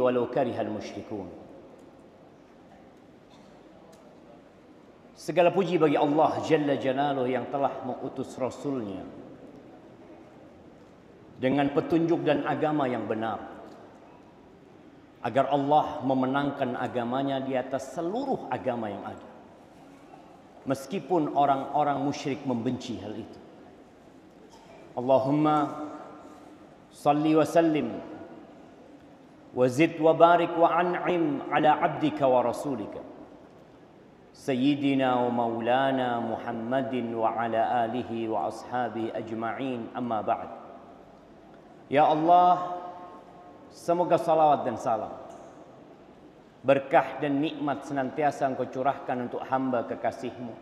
walau karihal musyrikun. Segala puji bagi Allah Jalla Jalaluhu yang telah mengutus Rasulnya dengan petunjuk dan agama yang benar, agar Allah memenangkan agamanya di atas seluruh agama yang ada, meskipun orang-orang musyrik membenci hal itu. Allahumma salli wa sallim wa zid wa barik wa an'im ala abdika wa rasulika Sayyidina wa maulana Muhammadin wa ala alihi wa ashabi ajma'in, amma ba'd. Ya Allah, semoga salawat dan salam, berkah dan nikmat senantiasa Engkau curahkan untuk hamba kekasih-Mu,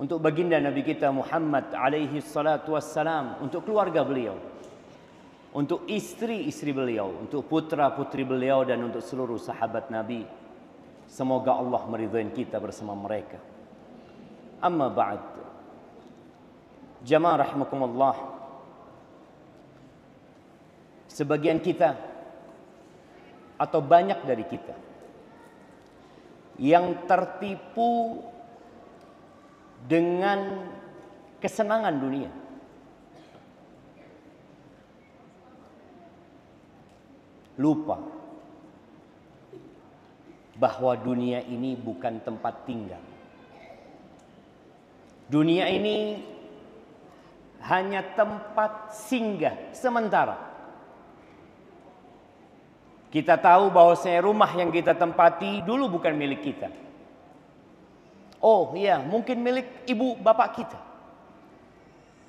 untuk baginda Nabi kita Muhammad alaihi salatu wassalam, untuk keluarga beliau, untuk istri-istri beliau, untuk putra-putri beliau, dan untuk seluruh sahabat Nabi. Semoga Allah meridhai kita bersama mereka. Amma ba'd. Jamaah rahimakumullah. Sebagian kita atau banyak dari kita yang tertipu dengan kesenangan dunia. Lupa bahwa dunia ini bukan tempat tinggal. Dunia ini hanya tempat singgah sementara. Kita tahu bahwasanya rumah yang kita tempati dulu bukan milik kita. Oh iya, mungkin milik ibu bapak kita,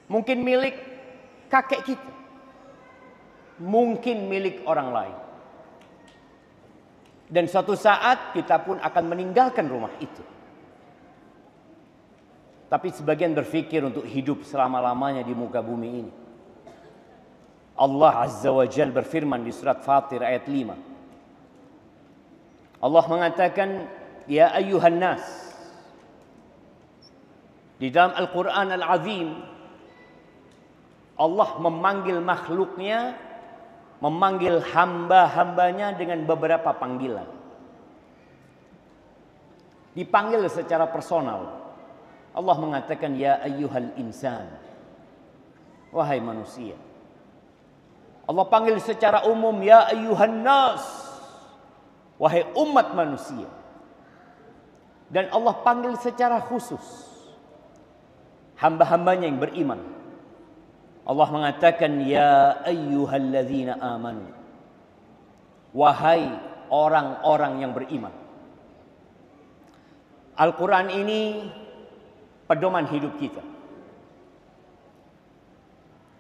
mungkin milik kakek kita, mungkin milik orang lain. Dan suatu saat kita pun akan meninggalkan rumah itu. Tapi sebagian berpikir untuk hidup selama-lamanya di muka bumi ini. Allah Azza wa Jal berfirman di surat Fatir ayat 5. Allah mengatakan, ya ayyuhan nas. Di dalam Al-Quran Al-Azim, Allah memanggil makhluknya, memanggil hamba-hambanya dengan beberapa panggilan. Dipanggil secara personal. Allah mengatakan, ya ayyuhal insan, wahai manusia. Allah panggil secara umum, ya ayyuhan nas, wahai umat manusia. Dan Allah panggil secara khusus hamba-hambanya yang beriman. Allah mengatakan, ya ayyuhalladzina amanu, wahai orang-orang yang beriman. Al-Quran ini pedoman hidup kita.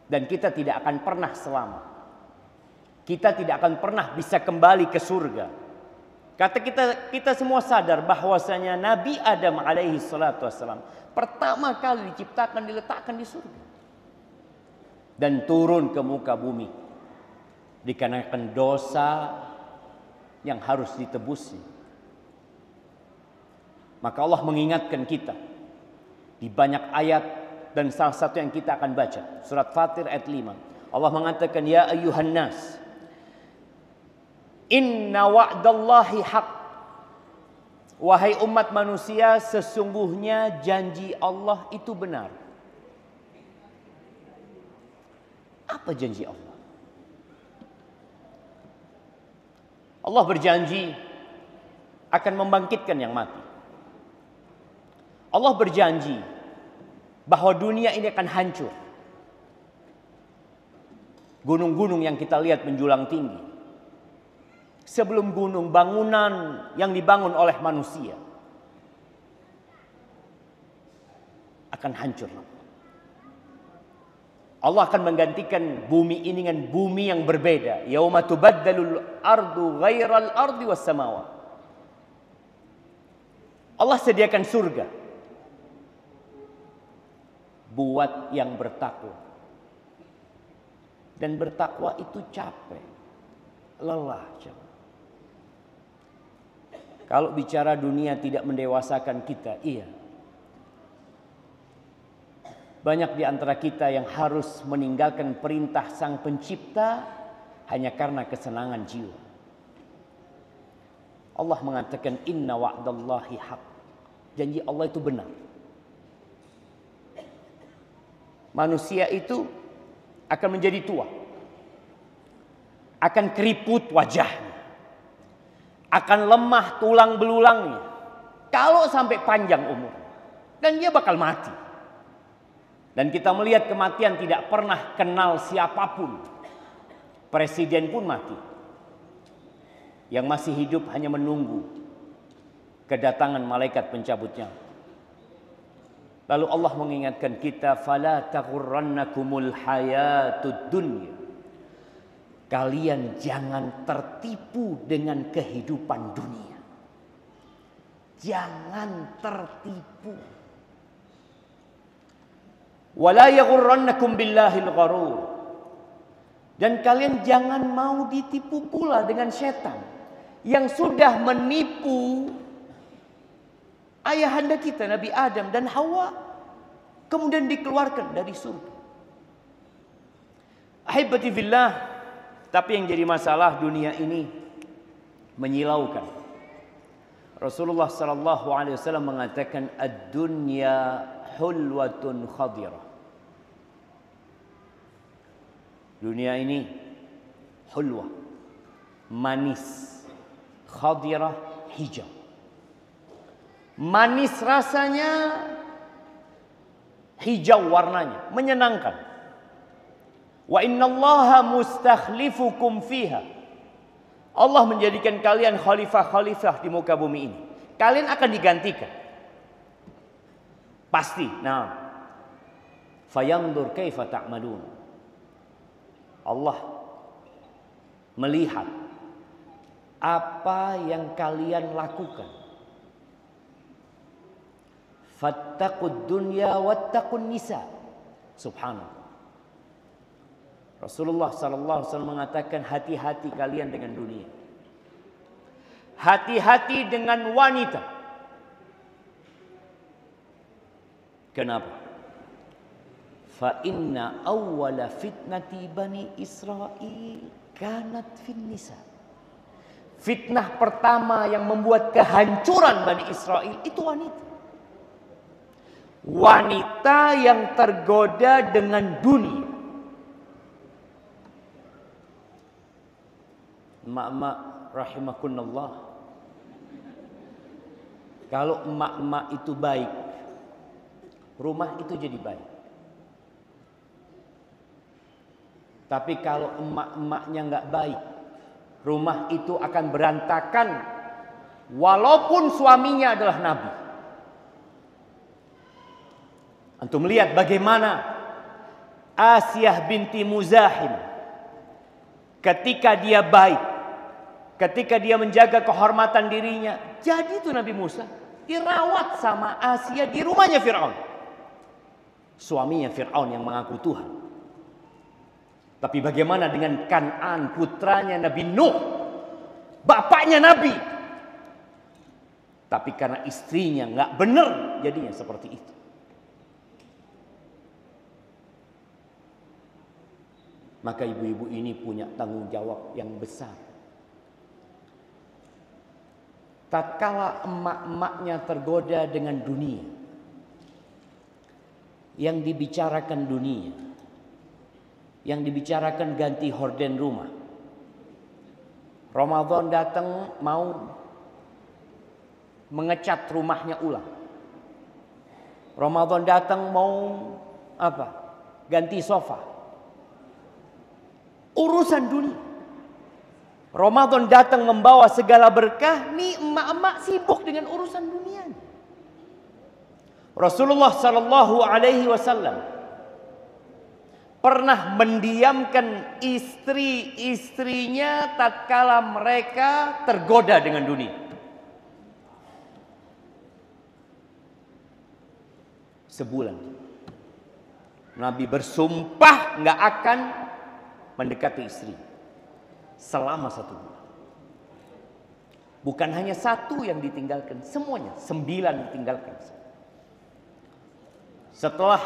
Dan kita tidak akan pernah selamat. Kita tidak akan pernah bisa kembali ke surga. Kata kita semua sadar bahwasanya Nabi Adam alaihi salatu wassalam pertama kali diciptakan, diletakkan di surga dan turun ke muka bumi dikarenakan dosa yang harus ditebusnya. Maka Allah mengingatkan kita di banyak ayat, dan salah satu yang kita akan baca surat Fatir ayat 5. Allah mengatakan, ya ayyuhan nas, inna wa'dallahi haq, wahai umat manusia, sesungguhnya janji Allah itu benar. Apa janji Allah? Allah berjanji akan membangkitkan yang mati. Allah berjanji bahwa dunia ini akan hancur. Gunung-gunung yang kita lihat menjulang tinggi, sebelum gunung, bangunan yang dibangun oleh manusia akan hancur. Allah akan menggantikan bumi ini dengan bumi yang berbeda. Yauma tubaddalul ardu ghairal ardi was samawat. Allah sediakan surga buat yang bertakwa. Dan bertakwa itu capek, lelah. Kalau bicara dunia tidak mendewasakan kita, iya. Banyak di antara kita yang harus meninggalkan perintah Sang Pencipta hanya karena kesenangan jiwa. Allah mengatakan inna wa'dallahi haq. Janji Allah itu benar. Manusia itu akan menjadi tua. Akan keriput wajahnya. Akan lemah tulang belulangnya. Kalau sampai panjang umur. Dan dia bakal mati. Dan kita melihat kematian tidak pernah kenal siapapun. Presiden pun mati. Yang masih hidup hanya menunggu kedatangan malaikat pencabut nyawa. Lalu Allah mengingatkan kita, fala taghurrannakumul hayatud dunya. Kalian jangan tertipu dengan kehidupan dunia. Jangan tertipu. Wala yaghurrannakum billahil gharur. Dan kalian jangan mau ditipu pula dengan setan yang sudah menipu ayahanda kita Nabi Adam dan Hawa, kemudian dikeluarkan dari surga. Ahibati fillah, tapi yang jadi masalah dunia ini menyilaukan. Rasulullah sallallahu alaihi wasallam mengatakan ad-dunya hulwatun khadirah. Dunia ini hulwa, manis, khadirah, hijau. Manis rasanya, hijau warnanya, menyenangkan. Wa innallaha mustakhlifukum fiha. Allah menjadikan kalian khalifah-khalifah di muka bumi ini. Kalian akan digantikan. Pasti. Nah, fayandur kaifa ta'malun. Allah melihat apa yang kalian lakukan. Fattaqud dunya wattaqun nisa. Subhanallah. Rasulullah sallallahu alaihi wasallam mengatakan hati-hati kalian dengan dunia. Hati-hati dengan wanita. Kenapa? Fa inna awwala fitnati bani Israil kanat fin nisa. Fitnah pertama yang membuat kehancuran Bani Israel itu wanita. Wanita yang tergoda dengan dunia. Emak-emak rahimakunallah. Kalau emak-emak itu baik, rumah itu jadi baik. Tapi kalau emak-emaknya nggak baik, rumah itu akan berantakan. Walaupun suaminya adalah nabi. Antum lihat bagaimana Asiyah binti Muzahim, ketika dia baik, ketika dia menjaga kehormatan dirinya, jadi itu Nabi Musa dirawat sama Asiyah di rumahnya Fir'aun. Suaminya Fir'aun yang mengaku Tuhan. Tapi bagaimana dengan Kan'an, putranya Nabi Nuh, bapaknya Nabi? Tapi karena istrinya nggak benar, jadinya seperti itu. Maka ibu-ibu ini punya tanggung jawab yang besar. Tatkala emak-emaknya tergoda dengan dunia, yang dibicarakan dunia, yang dibicarakan ganti horden rumah. Ramadan datang mau mengecat rumahnya ulang. Ramadan datang mau apa? Ganti sofa. Urusan dunia. Ramadan datang membawa segala berkah, nih emak-emak sibuk dengan urusan dunia. Rasulullah sallallahu alaihi wasallam pernah mendiamkan istri-istrinya tatkala mereka tergoda dengan dunia. Sebulan Nabi bersumpah nggak akan mendekati istri selama 1 bulan. Bukan hanya 1 yang ditinggalkan, semuanya 9 ditinggalkan. Setelah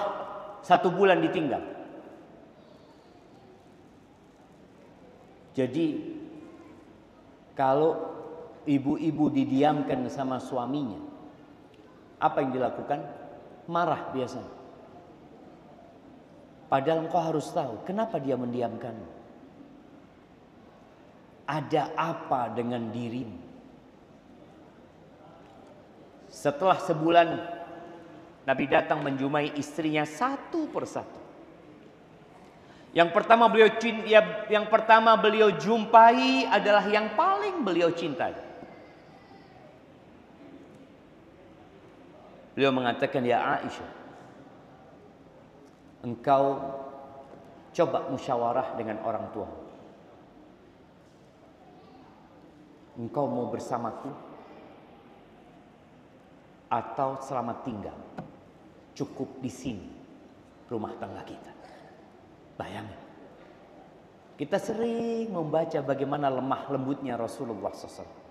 1 bulan ditinggal, jadi kalau ibu-ibu didiamkan sama suaminya, apa yang dilakukan? Marah biasanya. Padahal engkau harus tahu kenapa dia mendiamkan. Ada apa dengan dirimu? Setelah sebulan, Nabi datang menjumpai istrinya satu persatu. Yang pertama beliau jumpai adalah yang paling beliau cintai. Beliau mengatakan, ya Aisyah, engkau coba musyawarah dengan orang tua. Engkau mau bersamaku atau selamat tinggal cukup di sini rumah tangga kita. Bayangin, kita sering membaca bagaimana lemah lembutnya Rasulullah SAW.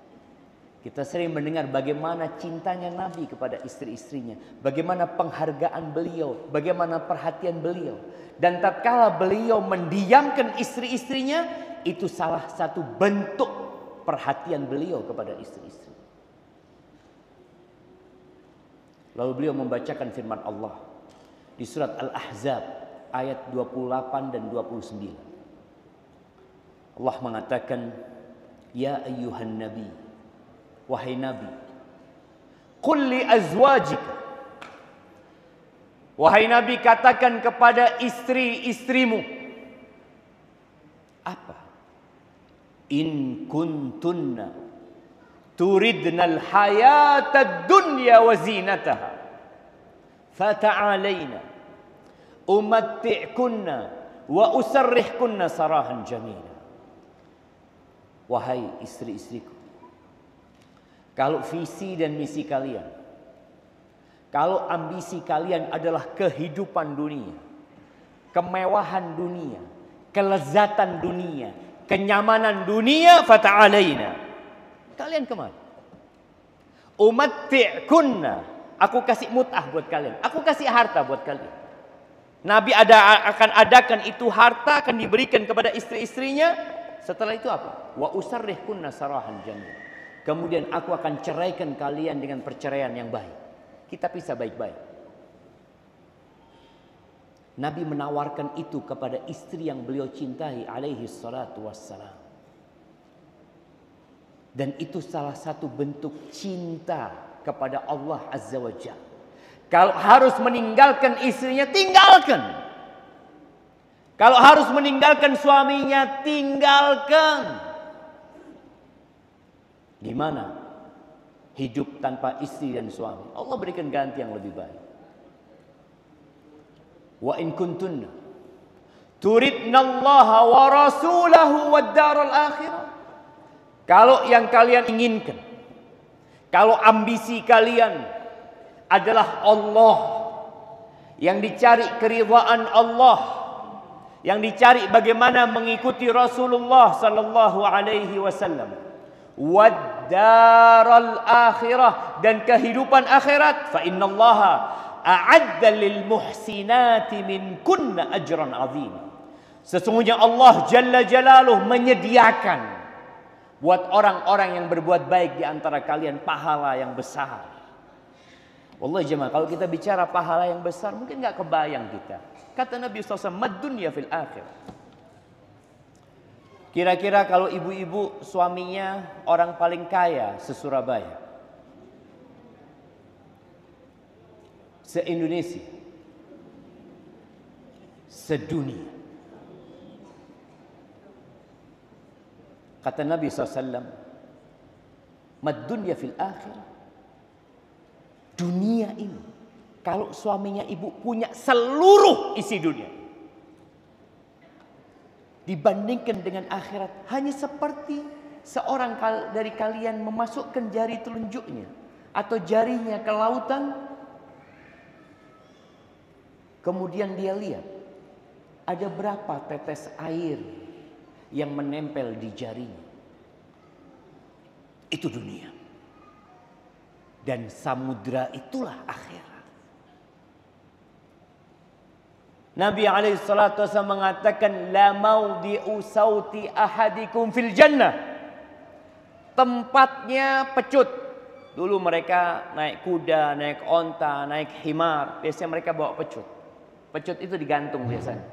Kita sering mendengar bagaimana cintanya Nabi kepada istri-istrinya, bagaimana penghargaan beliau, bagaimana perhatian beliau. Dan tatkala beliau mendiamkan istri-istrinya, itu salah satu bentuk perhatian beliau kepada istri-istri. Lalu beliau membacakan firman Allah di surat Al-Ahzab ayat 28 dan 29. Allah mengatakan, ya ayyuhan nabi, wahai nabi, qul li azwajika, wahai nabi, katakan kepada istri-istrimu. Apa? In kuntunna turidnal hayatad dunya wa zinataha fata'alaina umatti'kunna wa usarrihkunna sarahan jamila. Wahai istri-istriku, kalau visi dan misi kalian, kalau ambisi kalian adalah kehidupan dunia, kemewahan dunia, kelezatan dunia, kenyamanan dunia, fata'alaina, kalian kemana? Umatti'kunna, aku kasih mut'ah buat kalian, aku kasih harta buat kalian. Nabi akan adakan itu harta, akan diberikan kepada istri-istrinya. Setelah itu apa? Wa usarrihkunna sarahan jamil. Kemudian aku akan ceraikan kalian dengan perceraian yang baik. Kita pisah baik-baik. Nabi menawarkan itu kepada istri yang beliau cintai alaihi salatu wassalam. Dan itu salah satu bentuk cinta kepada Allah Azza wa Jalla. Kalau harus meninggalkan istrinya, tinggalkan. Kalau harus meninggalkan suaminya, tinggalkan. Gimana hidup tanpa istri dan suami? Allah berikan ganti yang lebih baik. Wa in kuntunna turidnallaha wa rasulahu wad daral akhirah. Kalau yang kalian inginkan, kalau ambisi kalian adalah Allah, yang dicari keridhaan Allah, yang dicari bagaimana mengikuti Rasulullah sallallahu alaihi wasallam, wad daral akhirah, dan kehidupan akhirat, fa innallaha a'adda lil muhsinati minkunna ajran azim. Sesungguhnya Allah Jalla Jalaluh menyediakan buat orang-orang yang berbuat baik di antara kalian pahala yang besar. Wallahi jemaah, kalau kita bicara pahala yang besar mungkin nggak kebayang kita. Kata Nabi SAW, mad dunya fil akhirah. Kira-kira kalau ibu-ibu suaminya orang paling kaya se-Surabaya, se-Indonesia, sedunia. Kata Nabi SAW, mad dunya fil akhirah. Dunia ini, kalau suaminya ibu punya seluruh isi dunia, dibandingkan dengan akhirat, hanya seperti seorang dari kalian memasukkan jari telunjuknya atau jarinya ke lautan, kemudian dia lihat ada berapa tetes air yang menempel di jarinya. Itu dunia. Dan samudra itulah akhirat. Nabi SAW mengatakan, la maudi'u sauti ahadikum fil jannah Tempatnya pecut. Dulu mereka naik kuda, naik onta, naik himar. Biasanya mereka bawa pecut. Pecut itu digantung biasanya.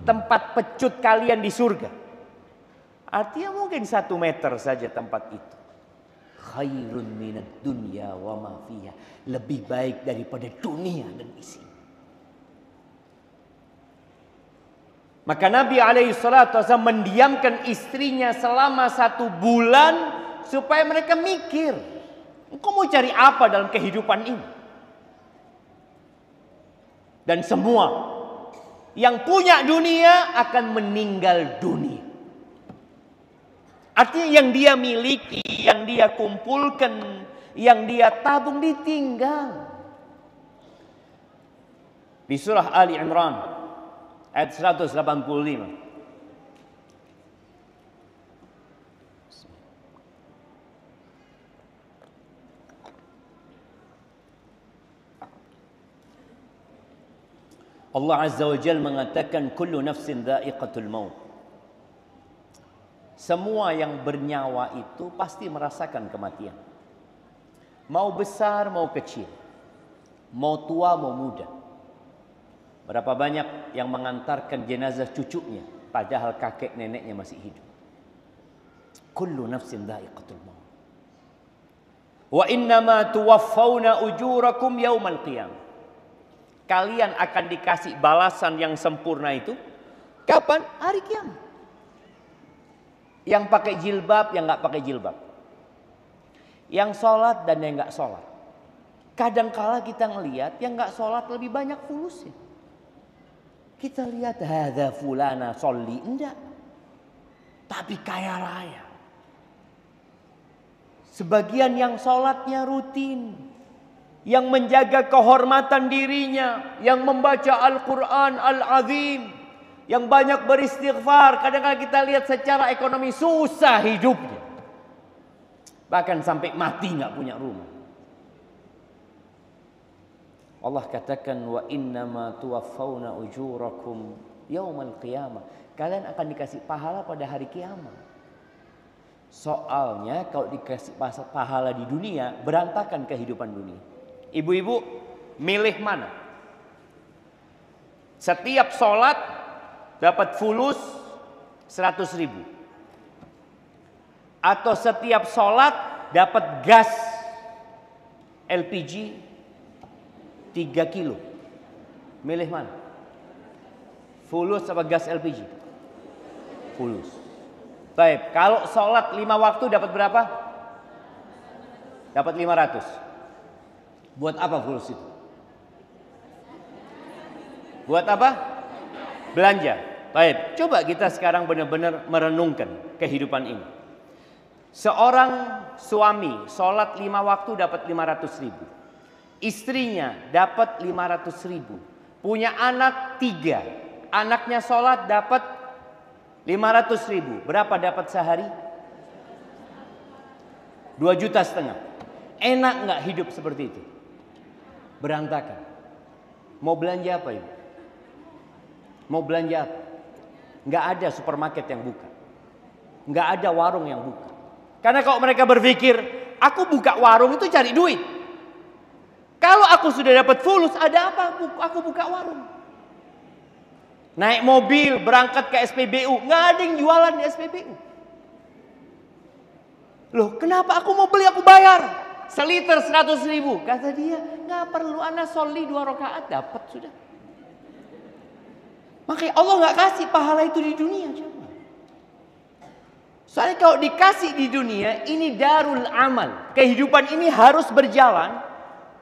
Tempat pecut kalian di surga. Artinya mungkin 1 meter saja tempat itu. Khairun minad dunya wa ma fiha. Lebih baik daripada dunia dan isi. Maka Nabi SAW mendiamkan istrinya selama 1 bulan supaya mereka mikir, engkau mau cari apa dalam kehidupan ini? Dan semua yang punya dunia akan meninggal dunia. Artinya yang dia miliki, yang dia kumpulkan, yang dia tabung ditinggal. Di surah Ali Imran ayat 185. Allah Azza wa Jalla mengatakan kullu nafsin dha'iqatul maut. Semua yang bernyawa itu pasti merasakan kematian. Mau besar, mau kecil. Mau tua, mau muda. Berapa banyak yang mengantarkan jenazah cucunya padahal kakek neneknya masih hidup. Kullu nafsin dha'iqatul maut. Wa innama tuwaffawna ujurakum yaumal qiyamah. Kalian akan dikasih balasan yang sempurna itu kapan? Hari kiamat. Yang pakai jilbab, yang nggak pakai jilbab. Yang sholat dan yang nggak sholat. Kadangkala kita ngelihat yang nggak sholat lebih banyak fulusnya. Kita lihat hadza fulana sholli, enggak. Tapi kaya raya. Sebagian yang sholatnya rutin. Yang menjaga kehormatan dirinya. Yang membaca Al-Quran Al-Azim. Yang banyak beristighfar. Kadang-kadang kita lihat secara ekonomi susah hidupnya. Bahkan sampai mati nggak punya rumah. Allah katakan wa innama tuwaffawna ujurakum yaumal qiyamah. Kalian akan dikasih pahala pada hari kiamat. Soalnya kalau dikasih pahala di dunia, berantakan kehidupan dunia. Ibu-ibu milih mana? Setiap sholat dapat fulus 100.000. Atau setiap sholat dapat gas LPG 3 kilo. Milih mana? Fulus apa gas LPG? Fulus. Baik, kalau sholat 5 waktu dapat berapa? Dapat 500. Buat apa fulus itu? Buat apa? Belanja. Baik, coba kita sekarang benar-benar merenungkan kehidupan ini. Seorang suami sholat 5 waktu dapat 500.000. Istrinya dapat 500.000. Punya anak 3. Anaknya sholat dapat 500.000. Berapa dapat sehari? 2,5 juta. Enak nggak hidup seperti itu? Berantakan. Mau belanja apa ibu? Mau belanja apa? Nggak ada supermarket yang buka. Nggak ada warung yang buka. Karena kalau mereka berpikir, aku buka warung itu cari duit. Kalau aku sudah dapat fulus, ada apa? Aku buka warung. Naik mobil, berangkat ke SPBU. Nggak ada yang jualan di SPBU. Loh, kenapa aku mau beli, aku bayar. Seliter 100.000. Kata dia, nggak perlu, ana sholli 2 rakaat dapat sudah. Makanya Allah nggak kasih pahala itu di dunia. Soalnya kalau dikasih di dunia, ini darul amal. Kehidupan ini harus berjalan.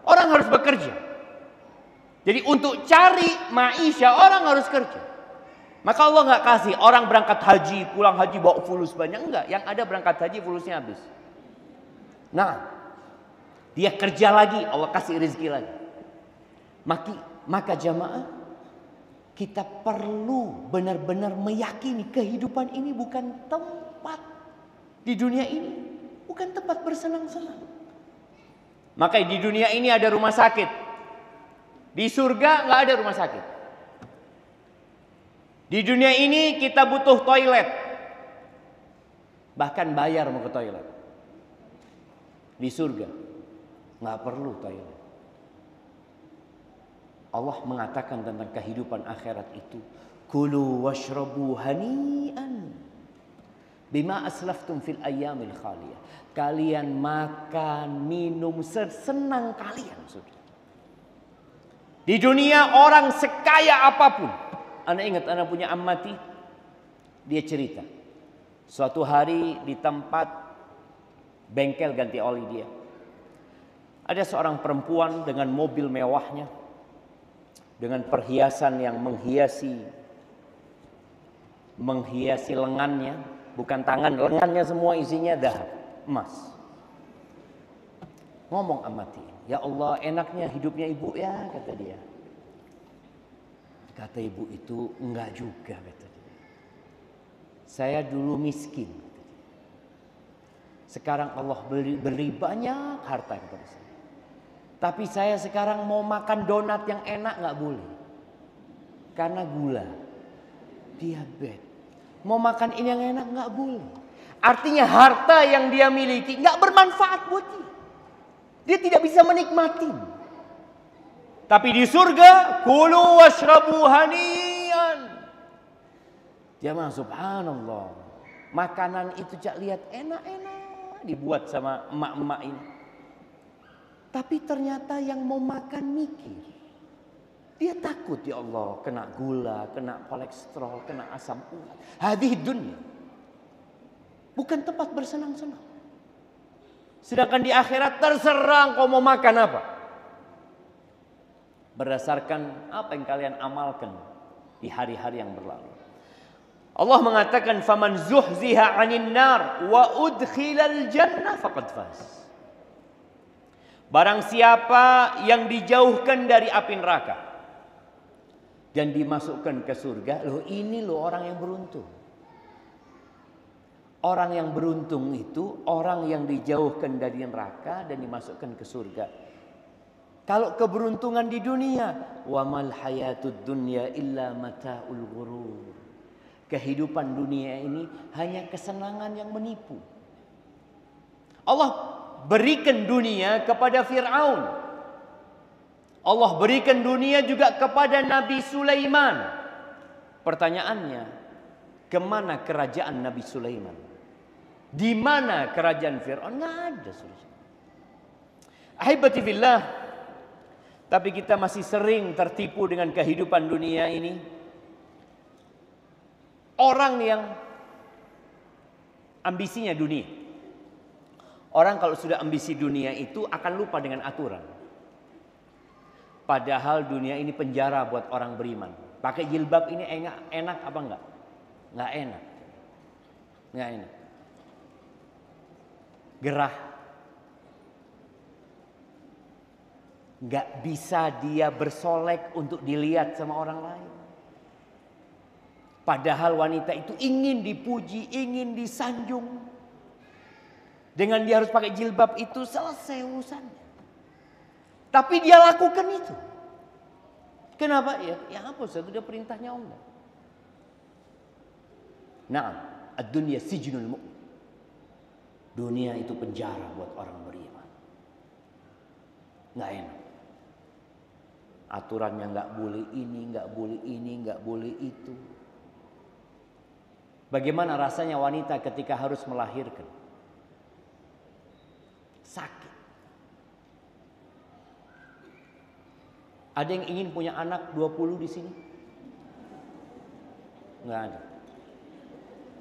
Orang harus bekerja. Jadi untuk cari maisha, orang harus kerja. Maka Allah nggak kasih orang berangkat haji, pulang haji bawa fulus banyak. Enggak, yang ada berangkat haji fulusnya habis. Nah, dia kerja lagi, Allah kasih rezeki lagi. Maka jamaah, kita perlu benar-benar meyakini kehidupan ini bukan tempat di dunia ini, bukan tempat bersenang-senang. Maka di dunia ini ada rumah sakit, di surga nggak ada rumah sakit. Di dunia ini kita butuh toilet, bahkan bayar mau ke toilet. Di surga nggak perlu toilet. Allah mengatakan tentang kehidupan akhirat itu, kulu washrabu hani'an bima aslaftum fil ayyamil khaliyah. Kalian makan, minum sesenang kalian. Di dunia orang sekaya apapun. Anda ingat, Anda punya ammati, dia cerita. Suatu hari di tempat bengkel ganti oli dia, ada seorang perempuan dengan mobil mewahnya, dengan perhiasan yang menghiasi lengannya, bukan tangan, lengannya semua isinya dahab, emas. Ngomong amati, ya Allah enaknya hidupnya ibu ya, kata dia. Kata ibu itu, enggak juga, kata dia. Saya dulu miskin. Sekarang Allah beri banyak harta kepada saya. Tapi saya sekarang mau makan donat yang enak enggak boleh. Karena gula, diabetes. Mau makan ini yang enak enggak boleh. Artinya harta yang dia miliki enggak bermanfaat buat dia. Dia tidak bisa menikmati. Tapi di surga, kulu washrabu hanian. Jamaah subhanallah. Makanan itu cak lihat enak-enak dibuat sama emak-emak ini. Tapi ternyata yang mau makan mikir. Dia takut, ya Allah, kena gula, kena kolesterol, kena asam urat. Hadhihi dunya. Bukan tempat bersenang-senang. Sedangkan di akhirat terserah kau mau makan apa. Berdasarkan apa yang kalian amalkan di hari-hari yang berlalu. Allah mengatakan, faman zuhziha 'anil nar wa udkhilal jannah faqad faz. Barang siapa yang dijauhkan dari api neraka dan dimasukkan ke surga, loh ini loh orang yang beruntung. Orang yang beruntung itu orang yang dijauhkan dari neraka dan dimasukkan ke surga. Kalau keberuntungan di dunia, wa mal hayatud dunya illa mata'ul ghurur. Kehidupan dunia ini hanya kesenangan yang menipu. Allah berikan dunia kepada Fir'aun. Allah berikan dunia juga kepada Nabi Sulaiman. Pertanyaannya, kemana kerajaan Nabi Sulaiman? Di mana kerajaan Fir'aun? Nggak ada. Ahibati fillah. Tapi kita masih sering tertipu dengan kehidupan dunia ini. Orang yang ambisinya dunia. Orang kalau sudah ambisi dunia itu akan lupa dengan aturan. Padahal dunia ini penjara buat orang beriman. Pakai jilbab ini enak apa enggak? Enggak enak. Enggak enak. Gerah. Enggak bisa dia bersolek untuk dilihat sama orang lain. Padahal wanita itu ingin dipuji, ingin disanjung. Dengan dia harus pakai jilbab itu selesai urusannya. Tapi dia lakukan itu. Kenapa? Ya apa? Itu dia perintahnya Allah. Nah, ad-dunya sijnul mu'min. Dunia itu penjara buat orang beriman. Nggak enak. Aturannya nggak boleh ini, nggak boleh ini, nggak boleh itu. Bagaimana rasanya wanita ketika harus melahirkan? Sakit. Ada yang ingin punya anak 20 di sini? Enggak ada.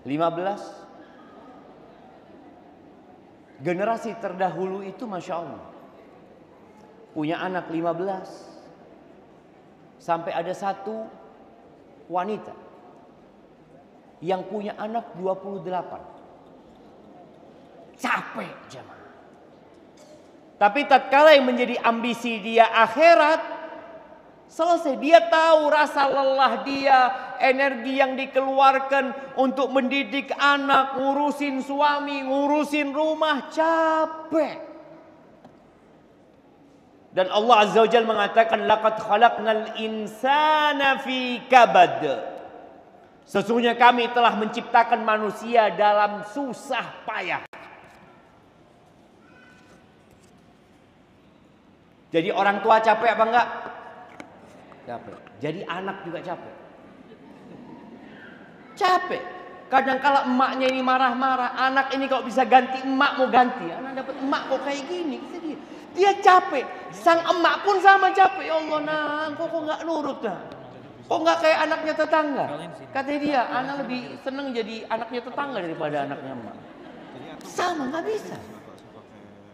15? Generasi terdahulu itu Masya Allah. Punya anak 15. Sampai ada satu wanita yang punya anak 28. Capek jemaah. Tapi tatkala yang menjadi ambisi dia akhirat, selesai. Dia tahu rasa lelah dia, energi yang dikeluarkan untuk mendidik anak, ngurusin suami, ngurusin rumah, capek. Dan Allah Azza wa Jalla mengatakan, laqad khalaqnal insana fi kabad. Sesungguhnya kami telah menciptakan manusia dalam susah payah. Jadi orang tua capek apa enggak? Capek. Jadi anak juga capek. Capek. Kadang kala emaknya ini marah-marah, anak ini kalau bisa ganti emak mau ganti. Anak dapat emak kok kayak gini. Dia capek. Sang emak pun sama capek. Ya Allah, nah, kok nggak nurut dah. Kok nggak kayak anaknya tetangga? Katanya dia, anak lebih seneng jadi anaknya tetangga daripada anaknya emak. Sama, nggak bisa.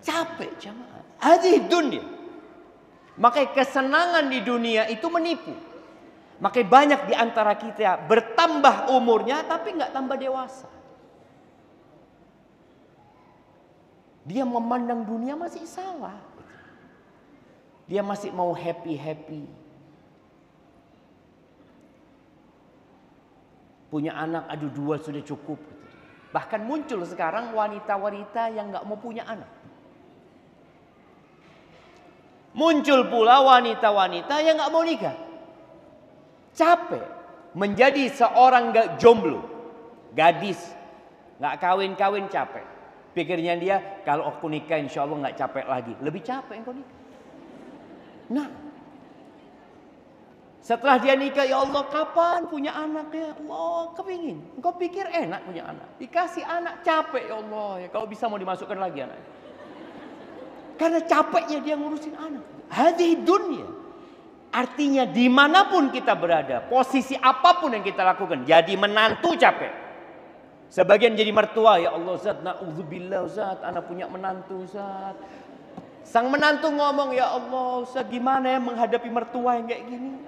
Capek jamaah. Hadhihi dunya. Makanya kesenangan di dunia itu menipu. Makanya banyak di antara kita bertambah umurnya tapi nggak tambah dewasa. Dia memandang dunia masih salah. Dia masih mau happy-happy. Punya anak, aduh 2 sudah cukup. Bahkan muncul sekarang wanita-wanita yang nggak mau punya anak. Muncul pula wanita-wanita yang nggak mau nikah. Capek menjadi seorang jomblo, gadis, nggak kawin-kawin capek. Pikirnya dia kalau aku nikah insya Allah nggak capek lagi. Lebih capek engkau nikah. Nah, setelah dia nikah, ya Allah kapan punya anak ya Allah, kepingin. Engkau pikir enak punya anak, dikasih anak capek ya Allah ya. Kalau bisa mau dimasukkan lagi anak. Karena capeknya dia ngurusin anak. Hadhihi dunya. Artinya dimanapun kita berada, posisi apapun yang kita lakukan, jadi menantu capek. Sebagian jadi mertua, ya Allah Zat, na'udzubillah Zat, anak punya menantu Zat. Sang menantu ngomong, ya Allah Zat, gimana ya menghadapi mertua yang kayak gini.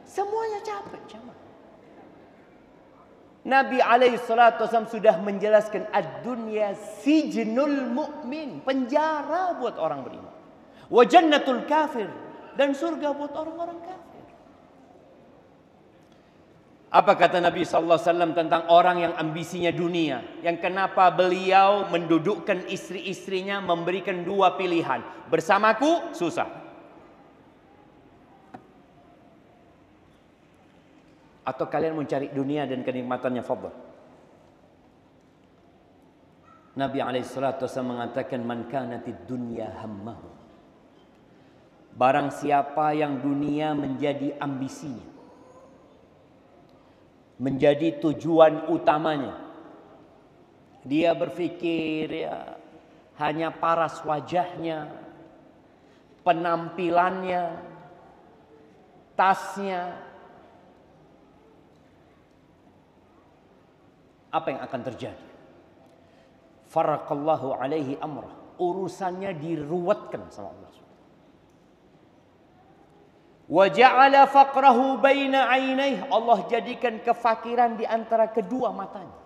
Semuanya capek jamaah. Nabi SAW sudah menjelaskan ad-dunya sijnul mu'min, penjara buat orang beriman. Wa jannatul kafir, dan surga buat orang-orang kafir. Apa kata Nabi SAW tentang orang yang ambisinya dunia? Yang kenapa beliau mendudukkan istri-istrinya memberikan 2 pilihan. Bersamaku susah. Atau kalian mencari dunia dan kenikmatannya, fadhal. Nabi SAW mengatakan man kanatid dunya hammahu. Barang siapa yang dunia menjadi ambisinya, menjadi tujuan utamanya, dia berpikir ya hanya paras wajahnya, penampilannya, tasnya, apa yang akan terjadi? Faraqallahu alaihi amrah. Urusannya diruwetkan sama Allah. Wa ja'ala faqrahu baina 'ainaihi. Allah jadikan kefakiran di antara kedua matanya.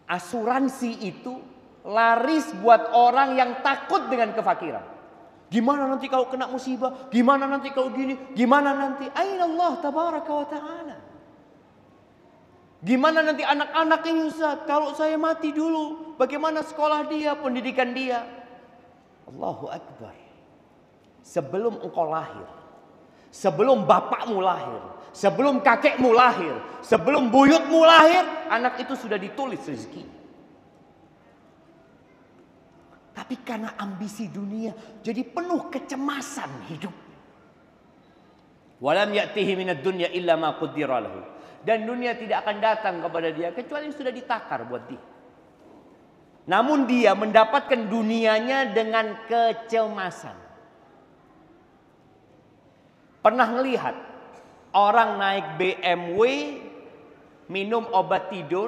Asuransi itu laris buat orang yang takut dengan kefakiran. Gimana nanti kalau kena musibah? Gimana nanti kalau gini? Gimana nanti? Aina Allah tabaraka wa ta'ala. Gimana nanti anak-anak ini Ustaz? Kalau saya mati dulu, bagaimana sekolah dia, pendidikan dia? Allahu Akbar. Sebelum engkau lahir, sebelum bapakmu lahir, sebelum kakekmu lahir, sebelum buyutmu lahir, anak itu sudah ditulis rezeki. Tapi karena ambisi dunia, jadi penuh kecemasan hidup. Walam ya'tihi minad dunya illa ma qaddara lahu. Dan dunia tidak akan datang kepada dia kecuali sudah ditakar buat dia. Namun dia mendapatkan dunianya dengan kecemasan. Pernah ngelihat orang naik BMW minum obat tidur,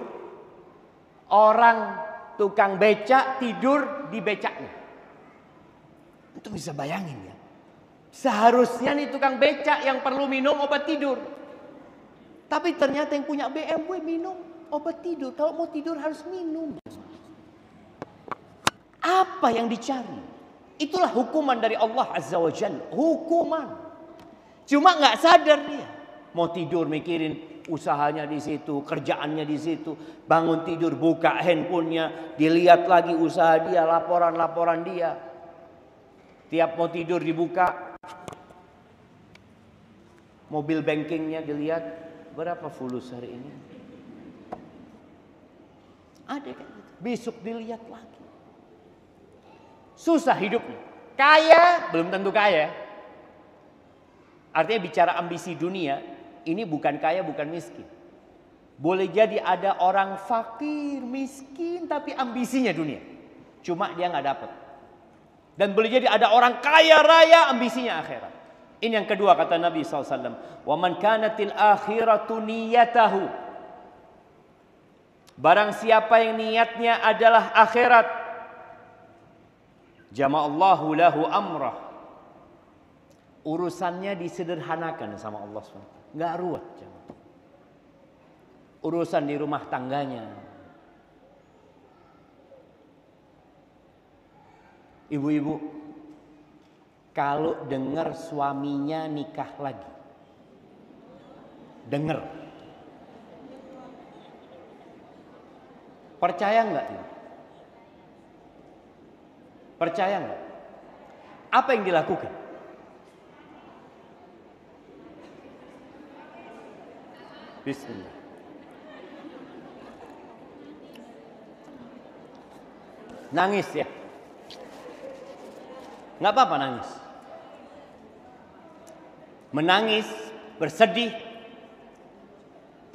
orang tukang becak tidur di becaknya. Itu bisa bayangin ya. Seharusnya nih tukang becak yang perlu minum obat tidur. Tapi ternyata yang punya BMW minum obat tidur. Kalau mau tidur harus minum. Apa yang dicari? Itulah hukuman dari Allah Azza wa Jalla. Hukuman. Cuma nggak sadar dia. Mau tidur mikirin usahanya di situ, kerjaannya di situ. Bangun tidur buka handphonenya, dilihat lagi usaha dia, laporan-laporan dia. Tiap mau tidur dibuka, mobil bankingnya dilihat, berapa fulus hari ini. Ada kan? Besok dilihat lagi. Susah hidupnya. Kaya, belum tentu kaya. Artinya bicara ambisi dunia, ini bukan kaya, bukan miskin. Boleh jadi ada orang fakir, miskin, tapi ambisinya dunia. Cuma dia nggak dapat. Dan boleh jadi ada orang kaya raya, ambisinya akhirat. Ini yang kedua kata Nabi SAW. Wa man kanatil akhiratu niyatahu. Barang siapa yang niatnya adalah akhirat, jama'allahu lahu amrah. Urusannya disederhanakan sama Allah SWT. Nggak ruwet. Urusan di rumah tangganya. Ibu-ibu, kalau dengar suaminya nikah lagi, dengar, percaya nggak? Percaya nggak? Apa yang dilakukan? Bismillah. Nangis ya? Nggak apa-apa nangis. Menangis, bersedih.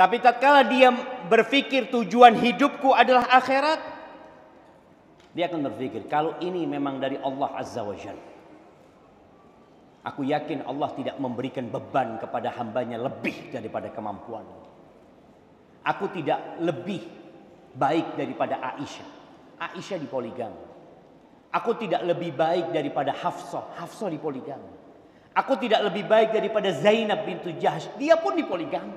Tapi tatkala dia berpikir tujuan hidupku adalah akhirat, dia akan berpikir, kalau ini memang dari Allah Azza wa Jalla, aku yakin Allah tidak memberikan beban kepada hambanya lebih daripada kemampuan. Aku tidak lebih baik daripada Aisyah. Aisyah dipoligami. Aku tidak lebih baik daripada Hafsah. Hafsah dipoligami. Aku tidak lebih baik daripada Zainab bintu Jahsy. Dia pun dipoligami.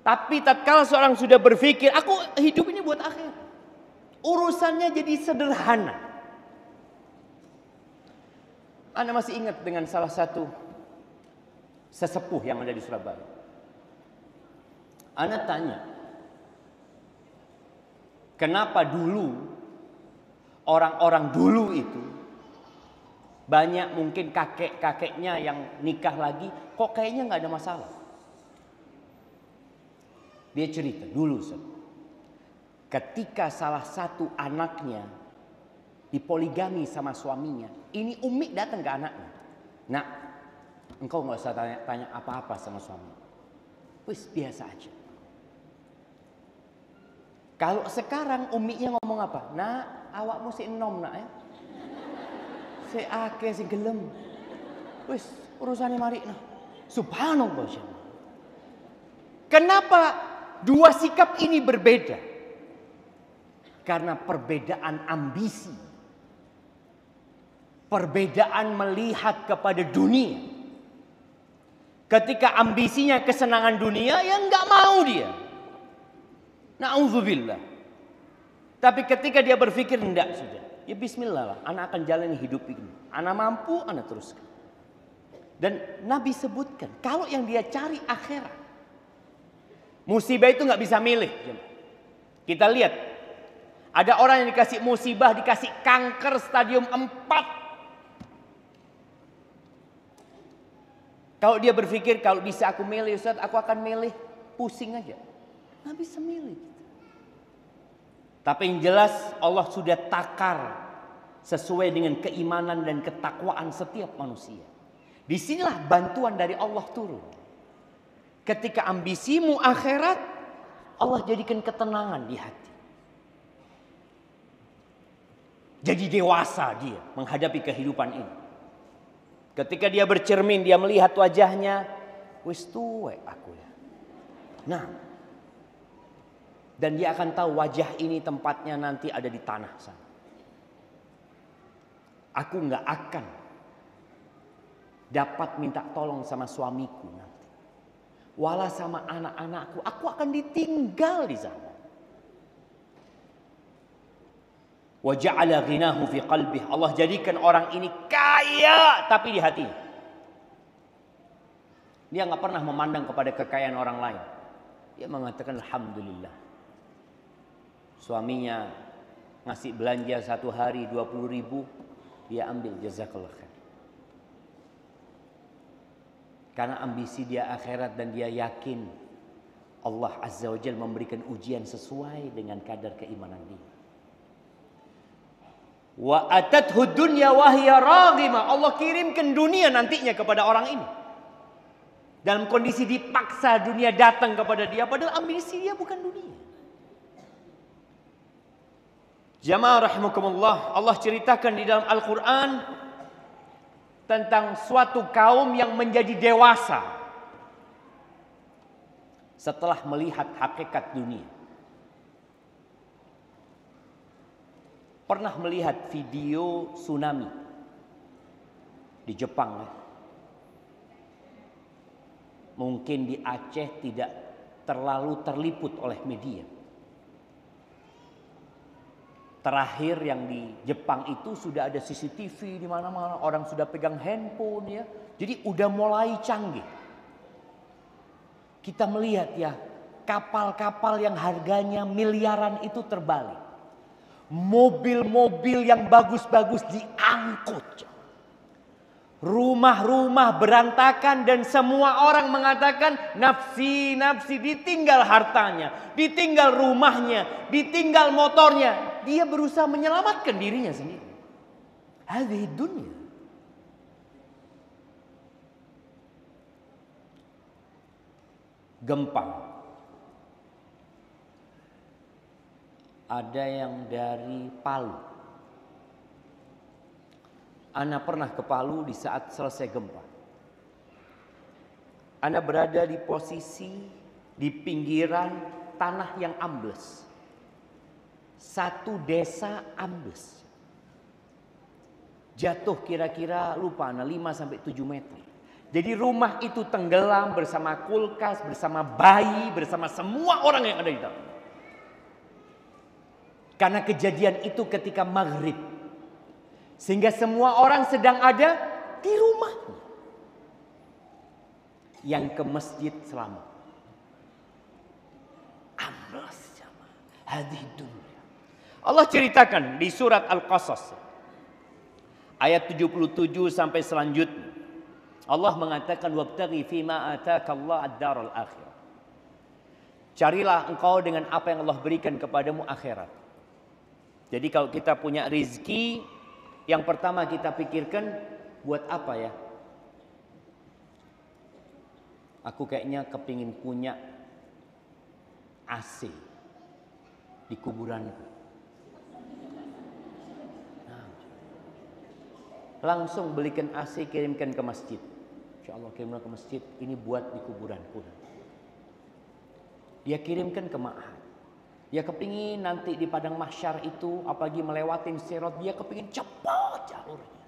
Tapi tatkala seorang sudah berpikir, aku hidup ini buat akhir, urusannya jadi sederhana. Anda masih ingat dengan salah satu sesepuh yang ada di Surabaya. Anda tanya, kenapa dulu orang-orang dulu itu banyak mungkin kakek-kakeknya yang nikah lagi, kok kayaknya nggak ada masalah. Dia cerita dulu, ketika salah satu anaknya dipoligami sama suaminya, ini umi datang ke anaknya. Nak, engkau nggak usah tanya apa-apa sama suami. Wis biasa aja. Kalau sekarang uminya ngomong apa? Nak, awakmu si enom nak ya. Si ake si gelem. Wis urusannya mari nah. Subhanallah. Kenapa dua sikap ini berbeda? Karena perbedaan ambisi. Perbedaan melihat kepada dunia. Ketika ambisinya kesenangan dunia, ya nggak mau dia. Na'udzubillah. Tapi ketika dia berpikir enggak sudah, ya bismillah lah, anak akan jalani hidup ini. Anak mampu, anak teruskan. Dan Nabi sebutkan, kalau yang dia cari akhirat, musibah itu nggak bisa milih. Kita lihat, ada orang yang dikasih musibah, dikasih kanker stadium 4. Kalau dia berpikir, kalau bisa aku milih Ustaz, aku akan milih pusing aja. Nggak bisa milih. Tapi yang jelas Allah sudah takar sesuai dengan keimanan dan ketakwaan setiap manusia. Disinilah bantuan dari Allah turun. Ketika ambisimu akhirat, Allah jadikan ketenangan di hati. Jadi dewasa dia menghadapi kehidupan ini. Ketika dia bercermin, dia melihat wajahnya, wis tuwe aku ya. Nah, dan dia akan tahu wajah ini tempatnya nanti ada di tanah sana. Aku nggak akan dapat minta tolong sama suamiku nanti. Wala sama anak-anakku, aku akan ditinggal di sana. Wa ja'ala ghinahu fi qalbih. Allah jadikan orang ini kaya tapi di hati. Dia nggak pernah memandang kepada kekayaan orang lain. Dia mengatakan alhamdulillah. Suaminya ngasih belanja satu hari 20.000, dia ambil, jazakallah khair. Karena ambisi dia akhirat dan dia yakin Allah Azza wa Jalla memberikan ujian sesuai dengan kadar keimanan dia. Wa atathu dunya wa hiya raghimah. Allah kirimkan dunia nantinya kepada orang ini. Dalam kondisi dipaksa dunia datang kepada dia, padahal ambisi dia bukan dunia. Jamaah rahimakumullah, Allah ceritakan di dalam Al-Quran tentang suatu kaum yang menjadi dewasa setelah melihat hakikat dunia. Pernah melihat video tsunami di Jepang ya? Mungkin di Aceh tidak terlalu terliput oleh media. Terakhir yang di Jepang itu sudah ada CCTV di mana-mana, orang sudah pegang handphone ya. Jadi udah mulai canggih. Kita melihat ya, kapal-kapal yang harganya miliaran itu terbalik. Mobil-mobil yang bagus-bagus diangkut. Rumah-rumah berantakan dan semua orang mengatakan nafsi, nafsi, ditinggal hartanya, ditinggal rumahnya, ditinggal motornya. Dia berusaha menyelamatkan dirinya sendiri. Hadhihi dunya. Gempa. Ada yang dari Palu. Ana pernah ke Palu di saat selesai gempa. Ana berada di posisi di pinggiran tanah yang ambles. Satu desa ambles. Jatuh kira-kira lupa Ana 5 sampai 7 meter. Jadi rumah itu tenggelam bersama kulkas, bersama bayi, bersama semua orang yang ada di dalam. Karena kejadian itu ketika maghrib. Sehingga semua orang sedang ada di rumahnya. Yang ke masjid selamat. Amblas sama. Hadhihi dunya. Allah ceritakan di surat Al-Qasas. Ayat 77 sampai selanjutnya. Allah mengatakan wabtaghi fima ataka Allah ad-daral akhirah. Carilah engkau dengan apa yang Allah berikan kepadamu akhirat. Jadi kalau kita punya rezeki, yang pertama kita pikirkan buat apa ya? Aku kayaknya kepingin punya AC di kuburanku. Nah, langsung belikan AC, kirimkan ke masjid. Insya Allah kirimkan ke masjid, ini buat di kuburanku. Dia kirimkan ke ma'had. Dia kepingin nanti di padang mahsyar itu, apalagi melewatin sirat, dia kepingin cepat jalurnya.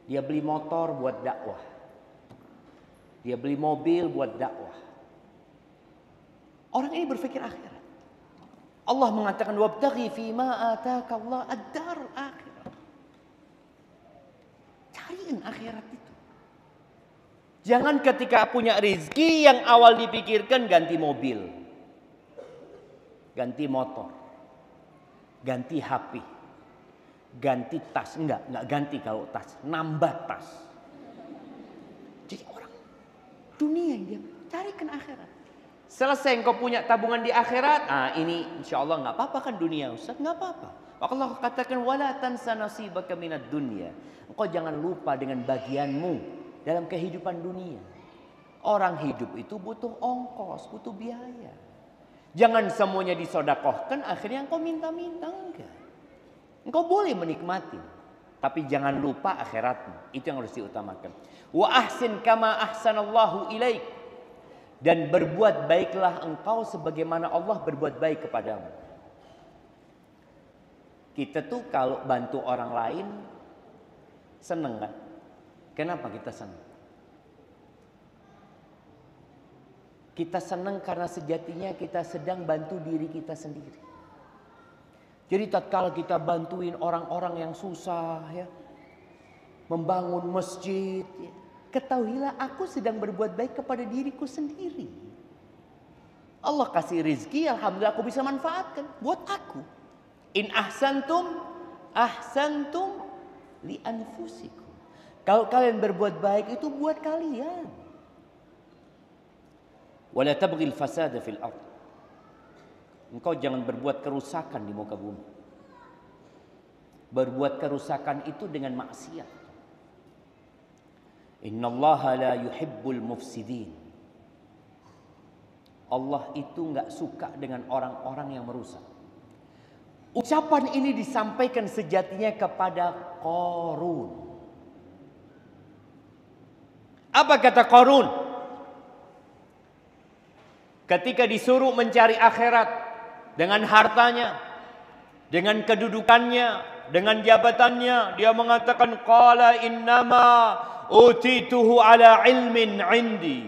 Dia beli motor buat dakwah. Dia beli mobil buat dakwah. Orang ini berpikir akhirat. Allah mengatakan wabtaghi fima ataka Allah ad-darul akhirah. Cariin akhirat itu. Jangan ketika punya rezeki yang awal dipikirkan ganti mobil. Ganti motor, ganti HP, ganti tas. Enggak ganti kalau tas, nambah tas. Jadi orang dunia yang dia carikan akhirat. Selesai engkau punya tabungan di akhirat, ini insya Allah nggak apa-apa kan dunia Ustaz, nggak apa-apa. Allah katakan wala tansa nasibaka minad dunya. Engkau jangan lupa dengan bagianmu dalam kehidupan dunia. Orang hidup itu butuh ongkos, butuh biaya. Jangan semuanya disodakohkan, akhirnya engkau minta-minta. Enggak. Engkau boleh menikmati, tapi jangan lupa akhiratmu. Itu yang harus diutamakan. Wa ahsin kama ahsanallahu ilaik. Dan berbuat baiklah engkau sebagaimana Allah berbuat baik kepadamu. Kita tuh kalau bantu orang lain seneng kan? Kenapa kita senang? Kita senang karena sejatinya kita sedang bantu diri kita sendiri. Jadi tatkala kita bantuin orang-orang yang susah ya, membangun masjid, ya, ketahuilah aku sedang berbuat baik kepada diriku sendiri. Allah kasih rezeki, alhamdulillah aku bisa manfaatkan buat aku. In ahsantum ahsantum li anfusikum. Kalau kalian berbuat baik itu buat kalian. Wala tabghil fasada fil ardh. Engkau jangan berbuat kerusakan di muka bumi. berbuat kerusakan itu dengan maksiat. Innallaha la yuhibbul mufsidin. Allah itu nggak suka dengan orang-orang yang merusak. Ucapan ini disampaikan sejatinya kepada Qarun. Apa kata Qarun? Ketika disuruh mencari akhirat dengan hartanya, dengan kedudukannya, dengan jabatannya, dia mengatakan qala innama utituhu ala ilmin indi.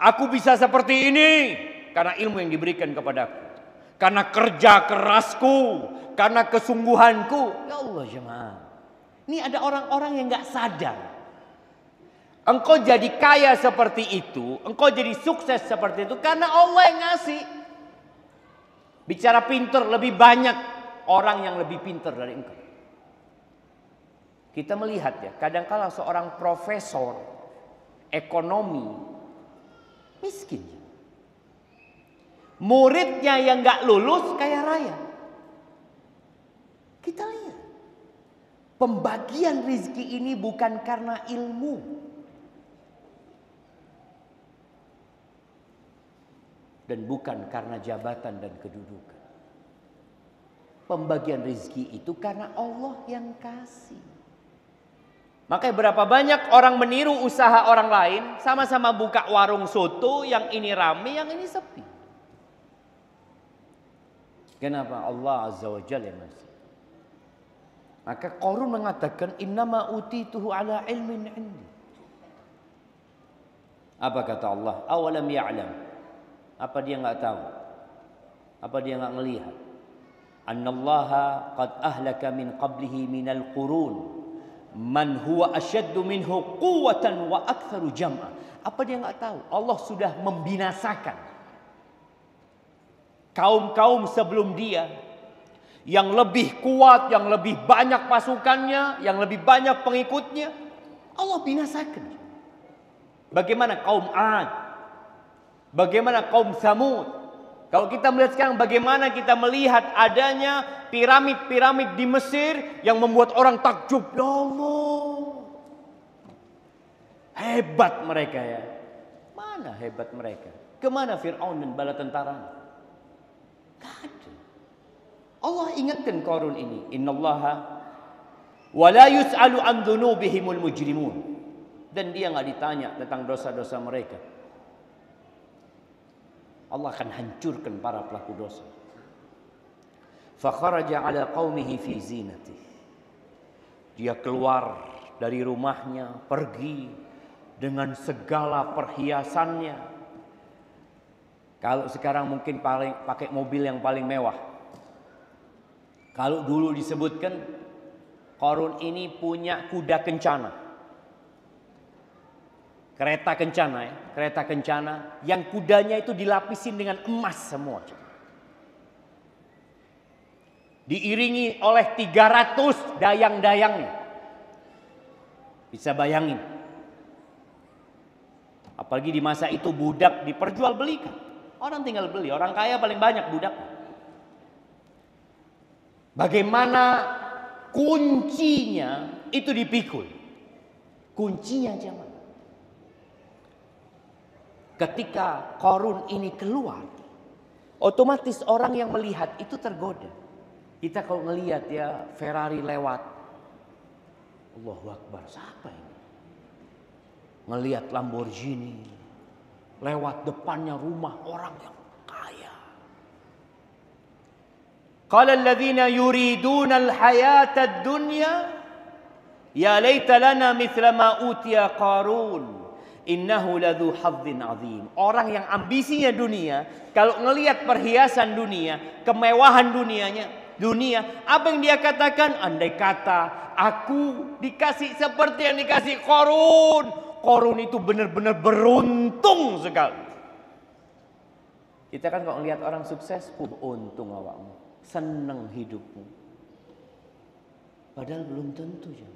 Aku bisa seperti ini karena ilmu yang diberikan kepadaku, karena kerja kerasku, karena kesungguhanku. Ya Allah jemaah, ini ada orang-orang yang nggak sadar. Engkau jadi kaya seperti itu, engkau jadi sukses seperti itu karena Allah yang ngasih. Bicara pintar, lebih banyak orang yang lebih pintar dari engkau. Kita melihat ya, kadangkala seorang profesor ekonomi miskin, muridnya yang nggak lulus kaya raya. Kita lihat, pembagian rizki ini bukan karena ilmu dan bukan karena jabatan dan kedudukan. Pembagian rizki itu karena Allah yang kasih. Makanya berapa banyak orang meniru usaha orang lain, sama-sama buka warung soto, yang ini rame, yang ini sepi. Kenapa? Allah Azza wa Jalla yang ngasih. Maka Qarun mengatakan innama utituhu ala ilmin indi. Apa kata Allah? Awalam ya'lam. Apa dia enggak tahu? Apa dia enggak melihat? Annallaha qad ahlaka min qablihi minal qurun man huwa asyaddu minhu quwwatan wa aktsaru jam'a. Apa dia enggak tahu? Allah sudah membinasakan kaum-kaum sebelum dia yang lebih kuat, yang lebih banyak pasukannya, yang lebih banyak pengikutnya. Allah binasakan. Bagaimana kaum Ad? Bagaimana kaum Samud? Kalau kita melihat sekarang bagaimana kita melihat adanya piramid-piramid di Mesir yang membuat orang takjub. Ya Allah, hebat mereka ya. Mana hebat mereka? Kemana Fir'aun dan bala tentaranya? Gak ada. Allah ingatkan Qarun ini, innallaha wa la yus'alu an dzunubihimul mujrimun. Dan dia enggak ditanya tentang dosa-dosa mereka. Allah akan hancurkan para pelaku dosa. Fa kharaja ala qaumihi fi zinati. Dia keluar dari rumahnya, pergi dengan segala perhiasannya. Kalau sekarang mungkin pakai mobil yang paling mewah. Kalau dulu disebutkan Qarun ini punya kuda kencana. Kereta kencana ya, kereta kencana yang kudanya itu dilapisin dengan emas semua. Diiringi oleh 300 dayang-dayangnya. Bisa bayangin. Apalagi di masa itu budak diperjualbelikan. Orang tinggal beli, orang kaya paling banyak budak. Bagaimana kuncinya itu dipikul. Kuncinya jangan. Ketika Qarun ini keluar, otomatis orang yang melihat itu tergoda. Kita kalau ngelihat ya Ferrari lewat, Allahu Akbar, siapa ini? Ngelihat Lamborghini lewat depannya rumah orang yang kaya. Qala alladhina yuriduna al-hayata ad-dunya ya laita lana mithla ma utiya Qarun. Innahu ladzu hadzin azim. Orang yang ambisinya dunia, kalau ngelihat perhiasan dunia, kemewahan dunia, apa yang dia katakan? Andai kata aku dikasih seperti yang dikasih Qarun. Qarun itu benar-benar beruntung sekali. Kita kan kalau ngelihat orang sukses, untung awakmu, seneng hidupmu. Padahal belum tentu ya.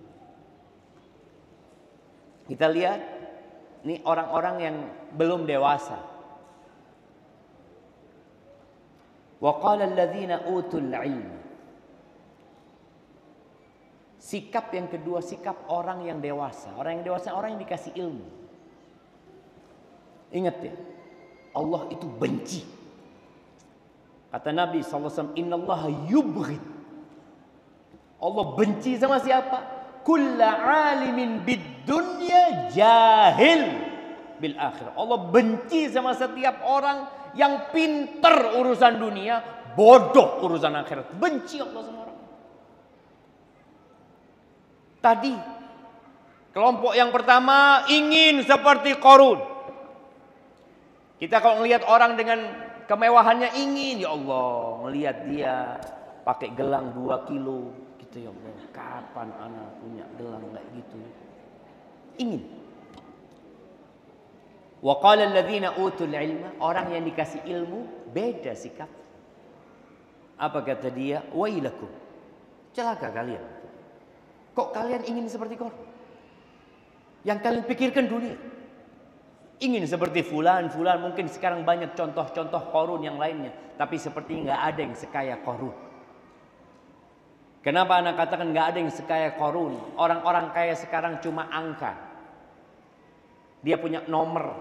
Kita lihat ini orang-orang yang belum dewasa. Wa qala alladziina utul 'ilma. Sikap yang kedua, sikap orang yang dewasa. Orang yang dewasa, orang yang dikasih ilmu. Ingat ya, Allah itu benci. Kata Nabi SAW, Innallaha yubghid. Allah benci sama siapa? Kulla alimin bid dunya jahil bil akhirah. Allah benci sama setiap orang yang pintar urusan dunia, bodoh urusan akhirat. Benci Allah sama orang. Tadi kelompok yang pertama ingin seperti Qarun. Kita kalau melihat orang dengan kemewahannya ingin, ya Allah, melihat dia pakai gelang 2 kilo. Gitu ya Allah, kapan anak punya gelang kayak gitu? Ingin. Wa qala alladziina utul ilma, orang yang dikasih ilmu beda sikap. Apa kata dia? Wailakum. Celaka kalian. Kok kalian ingin seperti Qarun? Yang kalian pikirkan dunia. Ingin seperti fulan, mungkin sekarang banyak contoh-contoh Qarun yang lainnya. Tapi seperti nggak ada yang sekaya Qarun. Kenapa anak katakan nggak ada yang sekaya Qarun? Orang-orang kaya sekarang cuma angka. Dia punya nomor,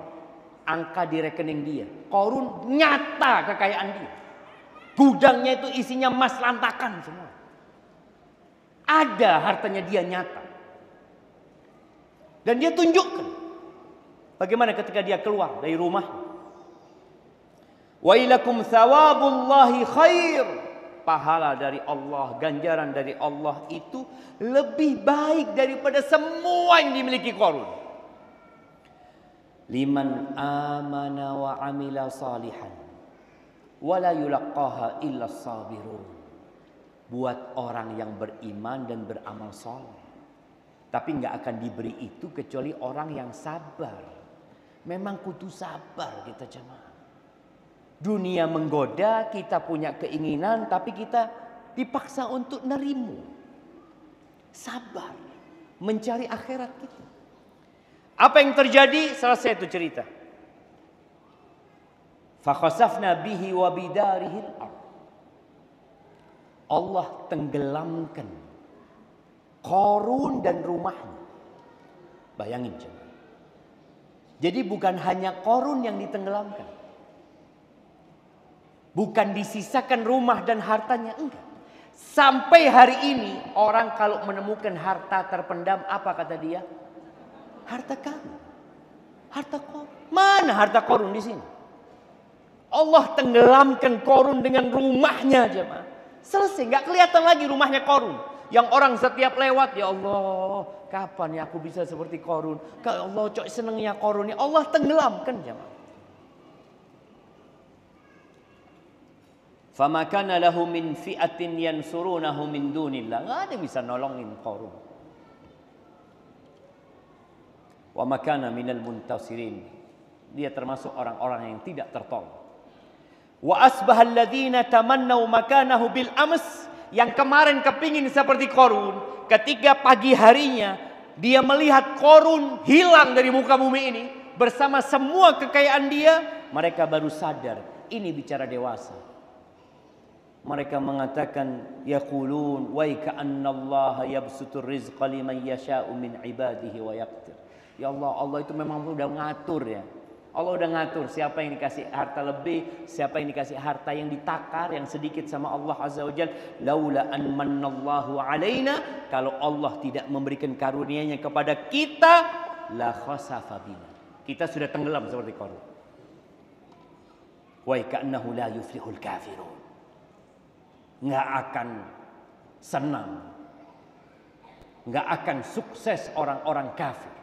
angka di rekening dia. Qarun nyata kekayaan dia. Gudangnya itu isinya emas lantakan semua. Ada hartanya dia nyata. Dan dia tunjukkan. Bagaimana ketika dia keluar dari rumah. Wailakum thawabullahi khair. Pahala dari Allah, ganjaran dari Allah itu lebih baik daripada semua yang dimiliki Qarun. Liman amana wa amila salihan. Wala yulaqqaha illa sabirun. Buat orang yang beriman dan beramal saleh. Tapi nggak akan diberi itu kecuali orang yang sabar. Memang kudu sabar kita jemaah. Dunia menggoda, kita punya keinginan, tapi kita dipaksa untuk nerimu. Sabar. Mencari akhirat kita. Apa yang terjadi? Selesai itu cerita. Fakhasafna bihi wa bidarihil ardh. Allah tenggelamkan Qarun dan rumahnya. Bayangin coba. Jadi bukan hanya Qarun yang ditenggelamkan. Bukan disisakan rumah dan hartanya, enggak. Sampai hari ini orang kalau menemukan harta terpendam, apa kata dia? Harta kamu. Harta Qarun. Mana harta Qarun di sini? Allah tenggelamkan Qarun dengan rumahnya jemaah. Selesai, nggak kelihatan lagi rumahnya Qarun. Yang orang setiap lewat, ya Allah, kapan ya aku bisa seperti Qarun? Ya Allah, cok senengnya Qarun. Ya Allah tenggelamkan jemaah. Fama kana lahu min fi'atin yansurunahu min dunillah. Nggak ada yang bisa nolongin Qarun. Wa makana minal muntasirin. Dia termasuk orang-orang yang tidak tertolong. Wa asbahal ladzina tamannau makanahu bil ams, yang kemarin kepingin seperti Qarun, ketika pagi harinya dia melihat Qarun hilang dari muka bumi ini bersama semua kekayaan dia, mereka baru sadar ini bicara dewasa. Mereka mengatakan yaqulun wa ka'annallaha yabsutur rizqa liman yasha'u min ibadihi wa yaqtir. Ya Allah, Allah itu memang sudah ngatur ya. Allah udah ngatur siapa yang dikasih harta lebih, siapa yang dikasih harta yang ditakar, yang sedikit sama Allah Azza wa Jalla. Laula an mannallahu alaina, kalau Allah tidak memberikan karunia-Nya kepada kita, la khasafa bina. Kita sudah tenggelam seperti Qarun. Wa ka'annahu la yuflihul kafirun. Enggak akan senang. Enggak akan sukses orang-orang kafir.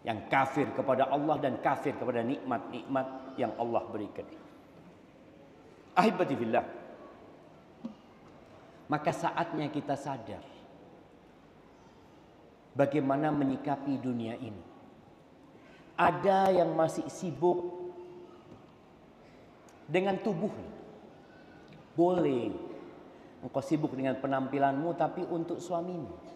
Yang kafir kepada Allah dan kafir kepada nikmat-nikmat yang Allah berikan. Ahibati fillah. Maka saatnya kita sadar bagaimana menyikapi dunia ini. Ada yang masih sibuk dengan tubuhnya. Boleh engkau sibuk dengan penampilanmu, tapi untuk suamimu.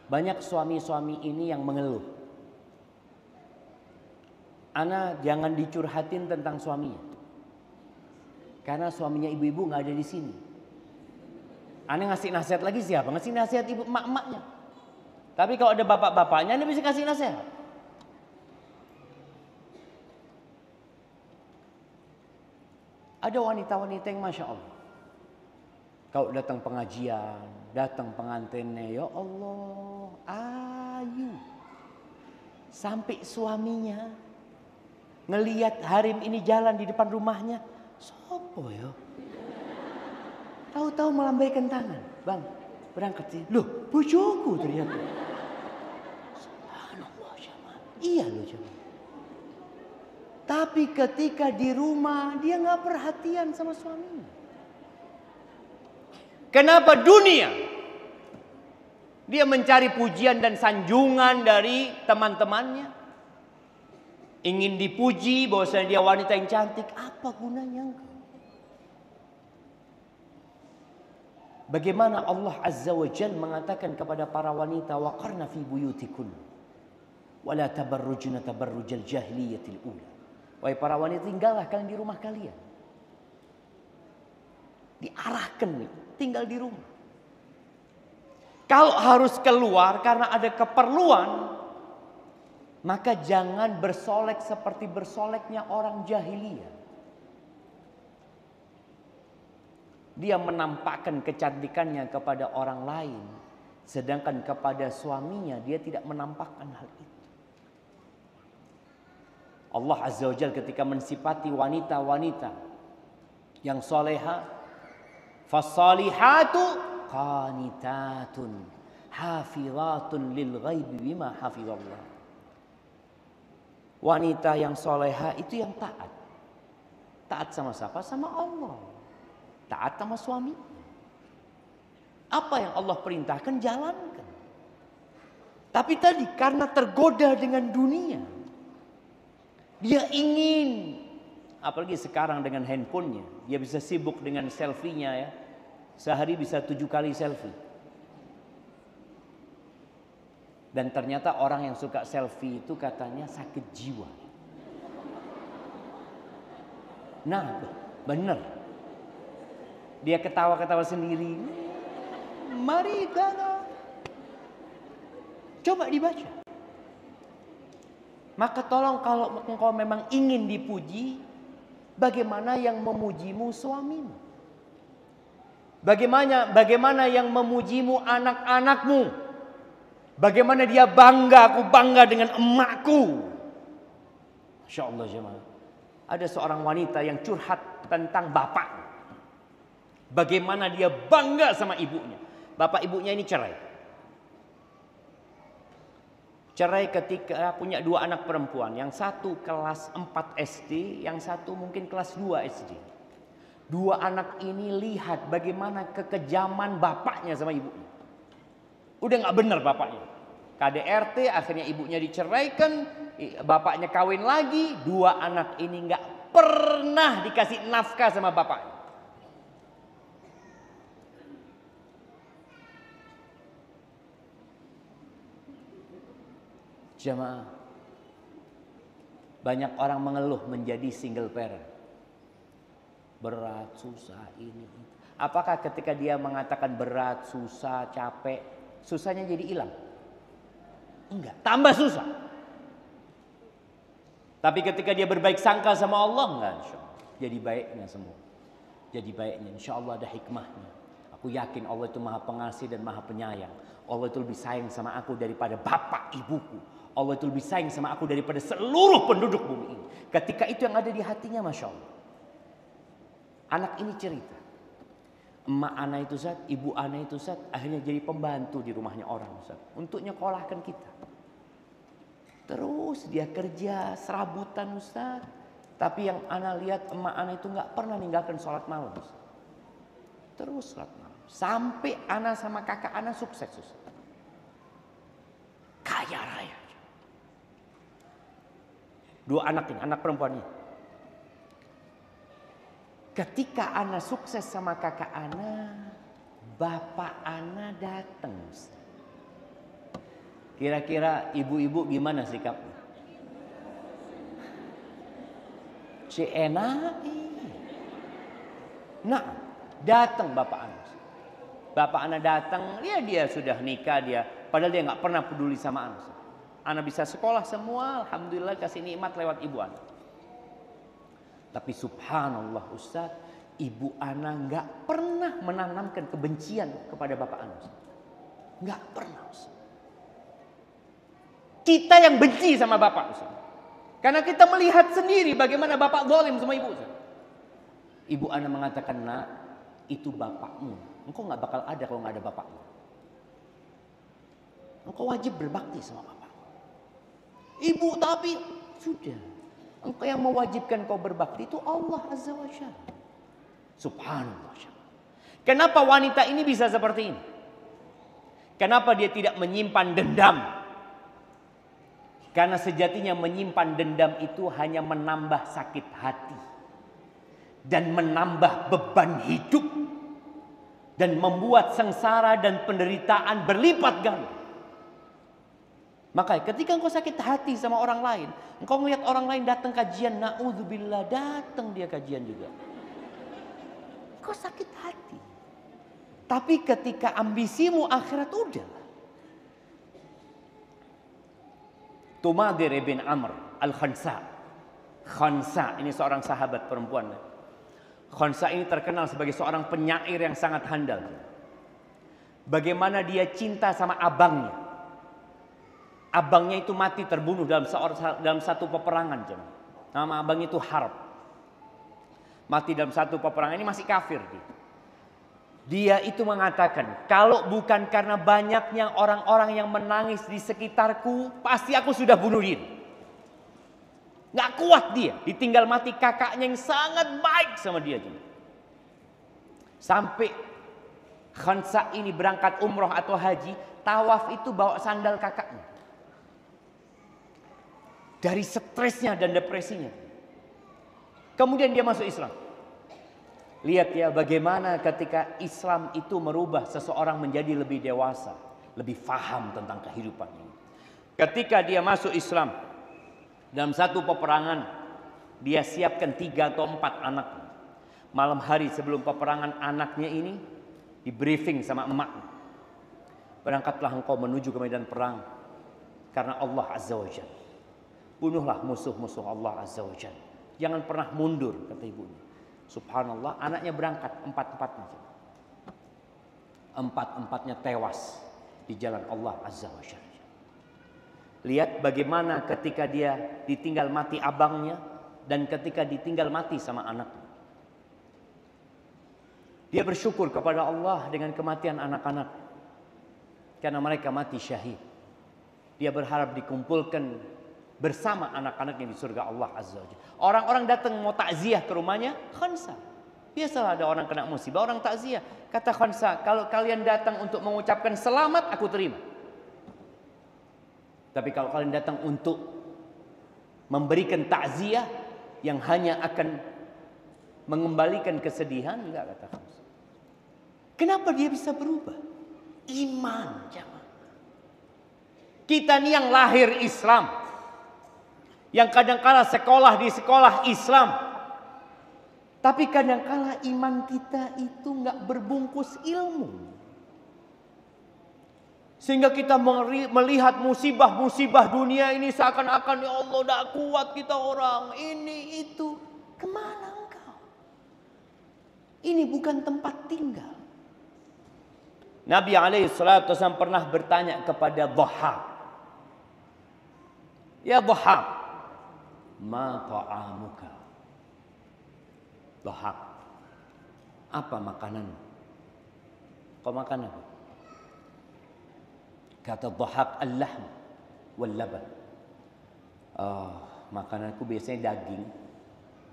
Banyak suami-suami ini yang mengeluh. Ana jangan dicurhatin tentang suaminya. Karena suaminya ibu-ibu nggak ada di sini. Ane ngasih nasihat lagi siapa? Ngasih nasihat ibu emak-emaknya. Tapi kalau ada bapak-bapaknya, ane bisa kasih nasihat. Ada wanita-wanita yang Masya Allah. Kalau datang pengajian, datang pengantinnya, ya Allah, ayu. Sampai suaminya ngelihat Harim ini jalan di depan rumahnya. Sopo ya? Tahu-tahu melambaikan tangan. Bang, berangkat sih. Loh, bojoku ternyata. Subhanallah, jemaah. Iya loh jemaah. Tapi ketika di rumah dia nggak perhatian sama suaminya. Kenapa dunia? Dia mencari pujian dan sanjungan dari teman-temannya. Ingin dipuji bahwasanya dia wanita yang cantik. Apa gunanya engkau? Bagaimana Allah Azza wa Jalla mengatakan kepada para wanita, waqarna fi buyutikun wa la tabarrujna tabarrujal jahiliyatil ula. Wahai para wanita, tinggallah kalian di rumah kalian. Diarahkan nih, tinggal di rumah. Kalau harus keluar karena ada keperluan, maka jangan bersolek seperti bersoleknya orang jahiliyah. Dia menampakkan kecantikannya kepada orang lain, sedangkan kepada suaminya dia tidak menampakkan hal itu. Allah Azza wa Jalla ketika mensifati wanita-wanita yang soleha, fasalihatu qanitatun hafizatun lil ghaibi bima hafizallah. Wanita yang soleha itu yang taat. Taat sama siapa? Sama Allah. Taat sama suami. Apa yang Allah perintahkan jalankan. Tapi tadi karena tergoda dengan dunia, dia ingin, apalagi sekarang dengan handphonenya, dia bisa sibuk dengan selfie-nya ya. Sehari bisa 7 kali selfie. Dan ternyata orang yang suka selfie itu katanya sakit jiwa. Nah, benar. Dia ketawa-ketawa sendiri. Mari kita coba dibaca. Maka tolong kalau engkau memang ingin dipuji, bagaimana yang memujimu suamimu? Bagaimana yang memujimu anak-anakmu? Bagaimana dia bangga, aku bangga dengan emakku. Masya Allah jemaah. Ada seorang wanita yang curhat tentang bapak. Bagaimana dia bangga sama ibunya. Bapak ibunya ini cerai. Cerai ketika punya 2 anak perempuan. Yang satu kelas 4 SD, yang satu mungkin kelas 2 SD. 2 anak ini lihat bagaimana kekejaman bapaknya sama ibunya. Udah gak benar bapaknya. KDRT, akhirnya ibunya diceraikan, bapaknya kawin lagi. 2 anak ini gak pernah dikasih nafkah sama bapaknya. Jemaah, banyak orang mengeluh menjadi single parent. Berat, susah, ini. Apakah ketika dia mengatakan berat, susah, capek, susahnya jadi hilang? Enggak, tambah susah. Tapi ketika dia berbaik sangka sama Allah, enggak, insya Allah. Jadi baiknya semua. Jadi baiknya, insya Allah ada hikmahnya. Aku yakin Allah itu maha pengasih dan maha penyayang. Allah itu lebih sayang sama aku daripada bapak ibuku. Allah itu lebih sayang sama aku daripada seluruh penduduk bumi ini. Ketika itu yang ada di hatinya, Masya Allah. Anak ini cerita. Emak anak itu Ustaz, ibu anak itu Ustaz, akhirnya jadi pembantu di rumahnya orang Ustaz. Untuk nyekolahkan kita. Terus dia kerja serabutan Ustaz. Tapi yang anak lihat emak anak itu gak pernah meninggalkan sholat malam Ustaz. Terus sholat malam. Sampai anak sama kakak anak sukses Ustaz. Kaya raya. 2 anak ini, anak perempuan ini. Ketika anak sukses sama kakak anak, bapak anak datang. Kira-kira ibu-ibu gimana sikapnya? Enak. Nah, datang bapak anak. Bapak anak datang, dia sudah nikah dia. Padahal dia nggak pernah peduli sama anak. Anak bisa sekolah semua, alhamdulillah kasih nikmat lewat ibu anak. Tapi subhanallah Ustaz, ibu anak nggak pernah menanamkan kebencian kepada bapak anak. Nggak pernah Ustaz. Kita yang benci sama bapak Ustaz. Karena kita melihat sendiri bagaimana bapak zalim sama ibu Ustaz. Ibu anak mengatakan, nak, itu bapakmu. Engkau nggak bakal ada kalau nggak ada bapakmu. Engkau wajib berbakti sama bapak. Ibu, tapi sudah. Engkau yang mewajibkan kau berbakti itu Allah Azza wa Jalla. Subhanallah. Kenapa wanita ini bisa seperti ini? Kenapa dia tidak menyimpan dendam? Karena sejatinya menyimpan dendam itu hanya menambah sakit hati. Dan menambah beban hidup. Dan membuat sengsara dan penderitaan berlipat ganda. Maka ketika engkau sakit hati sama orang lain, engkau melihat orang lain datang kajian, na'udzubillah, datang dia kajian juga. Engkau sakit hati. Tapi ketika ambisimu akhirat, udah. Tumadir bin Amr al-Khansa. Khansa ini seorang sahabat perempuan. Khansa ini terkenal sebagai seorang penyair yang sangat handal. Bagaimana dia cinta sama abangnya. Abangnya itu mati terbunuh dalam satu peperangan. Nama abangnya itu Harb. Mati dalam satu peperangan, ini masih kafir. Dia itu mengatakan, kalau bukan karena banyaknya orang-orang yang menangis di sekitarku, pasti aku sudah bunuh diri. Gak kuat dia, ditinggal mati kakaknya yang sangat baik sama dia. Sampai Khansa ini berangkat umroh atau haji, tawaf itu bawa sandal kakaknya. Dari stresnya dan depresinya. Kemudian dia masuk Islam. Lihat ya bagaimana ketika Islam itu merubah seseorang menjadi lebih dewasa. Lebih faham tentang kehidupan ini. Ketika dia masuk Islam. Dalam satu peperangan. Dia siapkan 3 atau 4 anak. Malam hari sebelum peperangan anaknya ini. Di briefing sama emaknya. Berangkatlah engkau menuju ke medan perang. Karena Allah Azza wa Jalla. Bunuhlah musuh-musuh Allah Azza wa Jalla. Jangan pernah mundur, kata ibunya. Subhanallah, anaknya berangkat 4-4-nya. 4-4-nya tewas di jalan Allah Azza wa Jalla. Lihat bagaimana ketika dia ditinggal mati abangnya dan ketika ditinggal mati sama anaknya. Dia bersyukur kepada Allah dengan kematian anak-anak. Karena mereka mati syahid. Dia berharap dikumpulkan bersama anak-anaknya di surga Allah Azza wa Jalla. Orang-orang datang mau takziah ke rumahnya, Khansa. Biasalah ada orang kena musibah, orang takziah. Kata Khansa, kalau kalian datang untuk mengucapkan selamat, aku terima. Tapi kalau kalian datang untuk memberikan takziah yang hanya akan mengembalikan kesedihan, enggak, kata Khansa. Kenapa dia bisa berubah? Iman, jamaah. Kita nih yang lahir Islam. Yang kadang-kala sekolah di sekolah Islam. Tapi kadang-kala iman kita itu nggak berbungkus ilmu. Sehingga kita melihat musibah-musibah dunia ini seakan-akan, ya Allah, tidak kuat kita orang. Ini itu. Kemana engkau? Ini bukan tempat tinggal. Nabi SAW pernah bertanya kepada Dhahhak. Ya Dhahhak. Ma ta'amuka. Dhahhak, apa makanan? Kau makan apa? Kata Dhahhak, al-lahm wal laban. Makananku biasanya daging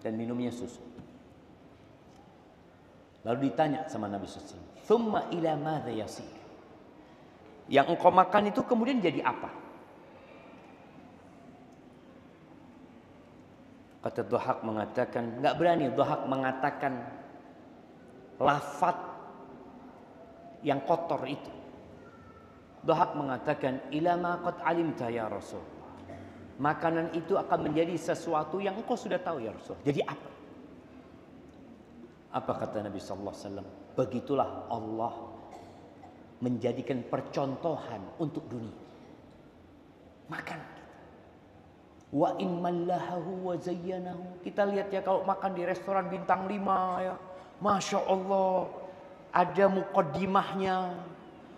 dan minumnya susu. Lalu ditanya sama Nabi SAW, thumma ila madza yasir? Yang engkau makan itu kemudian jadi apa? Kata Dhahhak mengatakan, nggak berani Dhahhak mengatakan lafaz yang kotor itu. Dhahhak mengatakan, ila ma qad alimta ya Rasul. Makanan itu akan menjadi sesuatu yang engkau sudah tahu ya Rasul. Jadi apa? Apa kata Nabi sallallahu alaihi wasallam? Begitulah Allah menjadikan percontohan untuk dunia. Makan. Wa in mallahahu wa zayyanahu. Kita lihat ya kalau makan di restoran bintang 5 ya. Masya Allah. Ada muqaddimahnya.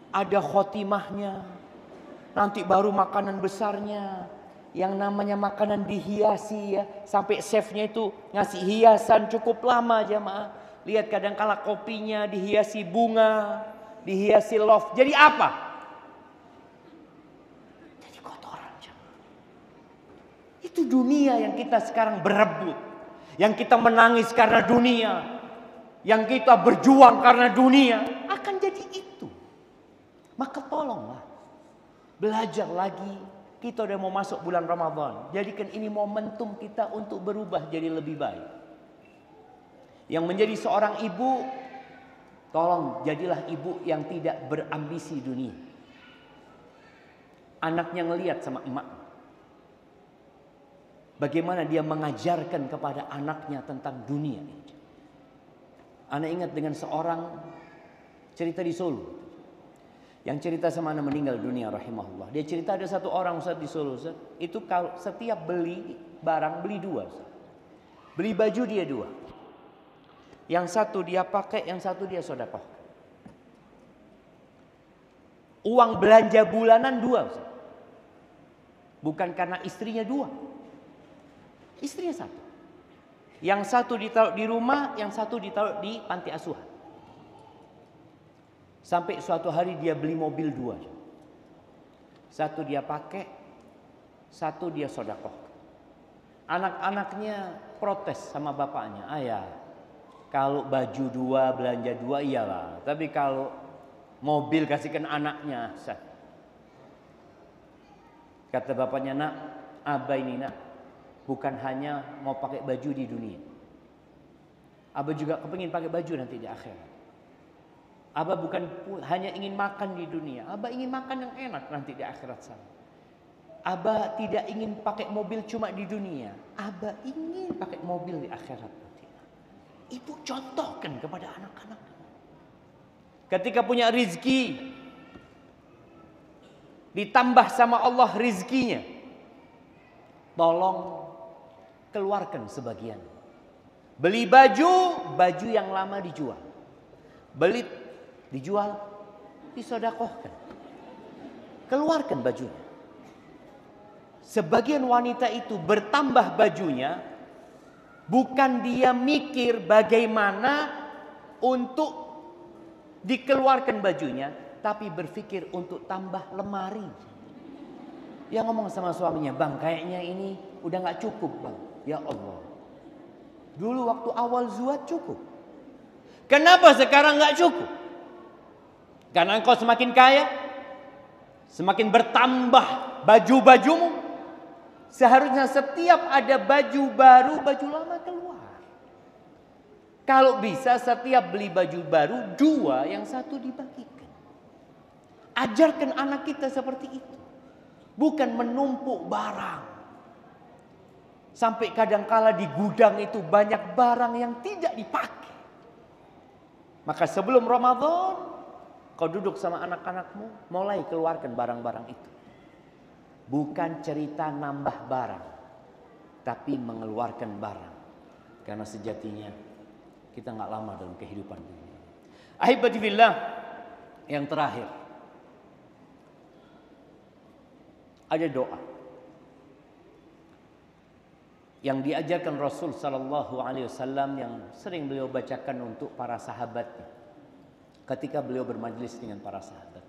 Ada khotimahnya. Nanti baru makanan besarnya. Yang namanya makanan dihiasi ya. Sampai chefnya itu ngasih hiasan cukup lama jamaah. Lihat kadang-kala kopinya dihiasi bunga. Dihiasi love. Jadi apa? Jadi kotoran. Itu dunia yang kita sekarang berebut. Yang kita menangis karena dunia. Yang kita berjuang karena dunia. Akan jadi itu. Maka tolonglah. Belajar lagi. Kita udah mau masuk bulan Ramadan. Jadikan ini momentum kita untuk berubah jadi lebih baik. Yang menjadi seorang ibu, tolong jadilah ibu yang tidak berambisi dunia. Anaknya ngelihat sama emak. Bagaimana dia mengajarkan kepada anaknya tentang dunia. Anak ingat dengan seorang cerita di Solo. Yang cerita sama anak meninggal dunia rahimahullah. Dia cerita ada satu orang Ustaz di Solo. Ustaz, itu kalau setiap beli barang beli 2. Ustaz. Beli baju dia 2. Yang satu dia pakai, yang satu dia sedekah. Uang belanja bulanan 2. Ustaz. Bukan karena istrinya 2. Istrinya 1. Yang satu ditaruh di rumah, yang satu ditaruh di panti asuhan. Sampai suatu hari dia beli mobil 2. Satu dia pakai, satu dia sedekah. Anak-anaknya protes sama bapaknya. Ayah, kalau baju 2, belanja 2 iyalah. Tapi kalau mobil kasihkan anaknya. Kata bapaknya, nak, abah ini nak. Bukan hanya mau pakai baju di dunia. Abah juga kepingin pakai baju nanti di akhirat. Abah bukan hanya ingin makan di dunia. Abah ingin makan yang enak nanti di akhirat sana. Abah tidak ingin pakai mobil cuma di dunia. Abah ingin pakai mobil di akhirat nanti. Ibu contohkan kepada anak-anak. Ketika punya rizki, ditambah sama Allah rizkinya, tolong keluarkan sebagian. Beli baju, baju yang lama dijual. Beli, dijual, disedekahkan. Keluarkan bajunya. Sebagian wanita itu bertambah bajunya, bukan dia mikir bagaimana untuk dikeluarkan bajunya, tapi berpikir untuk tambah lemari. Dia ngomong sama suaminya, bang kayaknya ini udah gak cukup bang. Ya Allah, dulu waktu awal zuat cukup. Kenapa sekarang gak cukup? Karena engkau semakin kaya, semakin bertambah baju-bajumu. Seharusnya setiap ada baju baru, baju lama keluar. Kalau bisa setiap beli baju baru 2, yang 1 dibagikan. Ajarkan anak kita seperti itu. Bukan menumpuk barang. Sampai kadangkala di gudang itu banyak barang yang tidak dipakai. Maka sebelum Ramadan, kau duduk sama anak-anakmu, mulai keluarkan barang-barang itu. Bukan cerita nambah barang, tapi mengeluarkan barang. Karena sejatinya kita nggak lama dalam kehidupan ini. Ahibati fillah, yang terakhir, ada doa yang diajarkan Rasul sallallahu alaihi wasallam yang sering beliau bacakan untuk para sahabatnya ketika beliau bermajlis dengan para sahabat.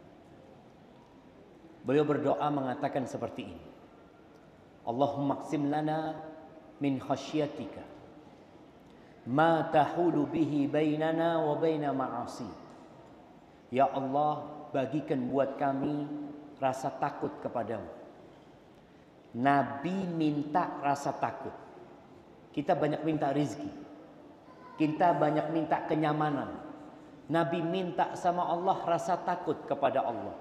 Beliau berdoa mengatakan seperti ini. Allahumma qsim lana min khasyatika ma tahulu bihi bainana wa baina ma'asi. Ya Allah, bagikan buat kami rasa takut kepadamu. Nabi minta rasa takut. Kita banyak minta rizki. Kita banyak minta kenyamanan. Nabi minta sama Allah rasa takut kepada Allah.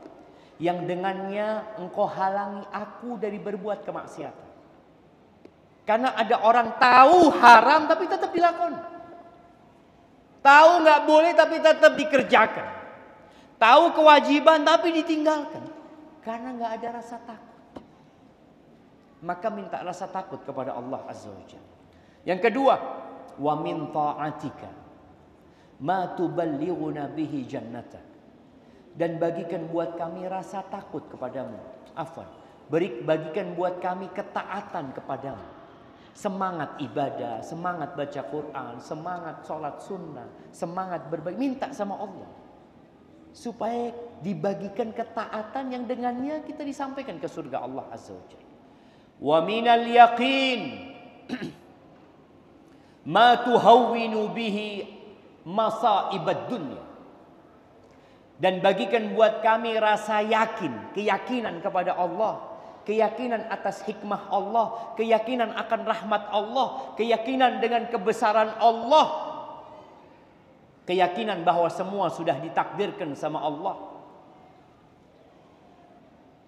Yang dengannya engkau halangi aku dari berbuat kemaksiatan. Karena ada orang tahu haram tapi tetap dilakukan. Tahu nggak boleh tapi tetap dikerjakan. Tahu kewajiban tapi ditinggalkan. Karena nggak ada rasa takut. Maka minta rasa takut kepada Allah Azza wa Jalla. Yang kedua, wa min ta'atika ma tuballighuna bihi jannatak. Dan bagikan buat kami rasa takut kepadamu. Bagikan buat kami ketaatan kepadamu. Semangat ibadah, semangat baca Quran, semangat sholat sunnah, semangat berbagi. Minta sama Allah. Supaya dibagikan ketaatan yang dengannya kita disampaikan ke surga Allah Azza wa Jalla. Wa minal yaqin ma tuhawwinu bihi masaibad dunya. Dan bagikan buat kami rasa yakin, keyakinan kepada Allah, keyakinan atas hikmah Allah, keyakinan akan rahmat Allah, keyakinan dengan kebesaran Allah, keyakinan bahwa semua sudah ditakdirkan sama Allah.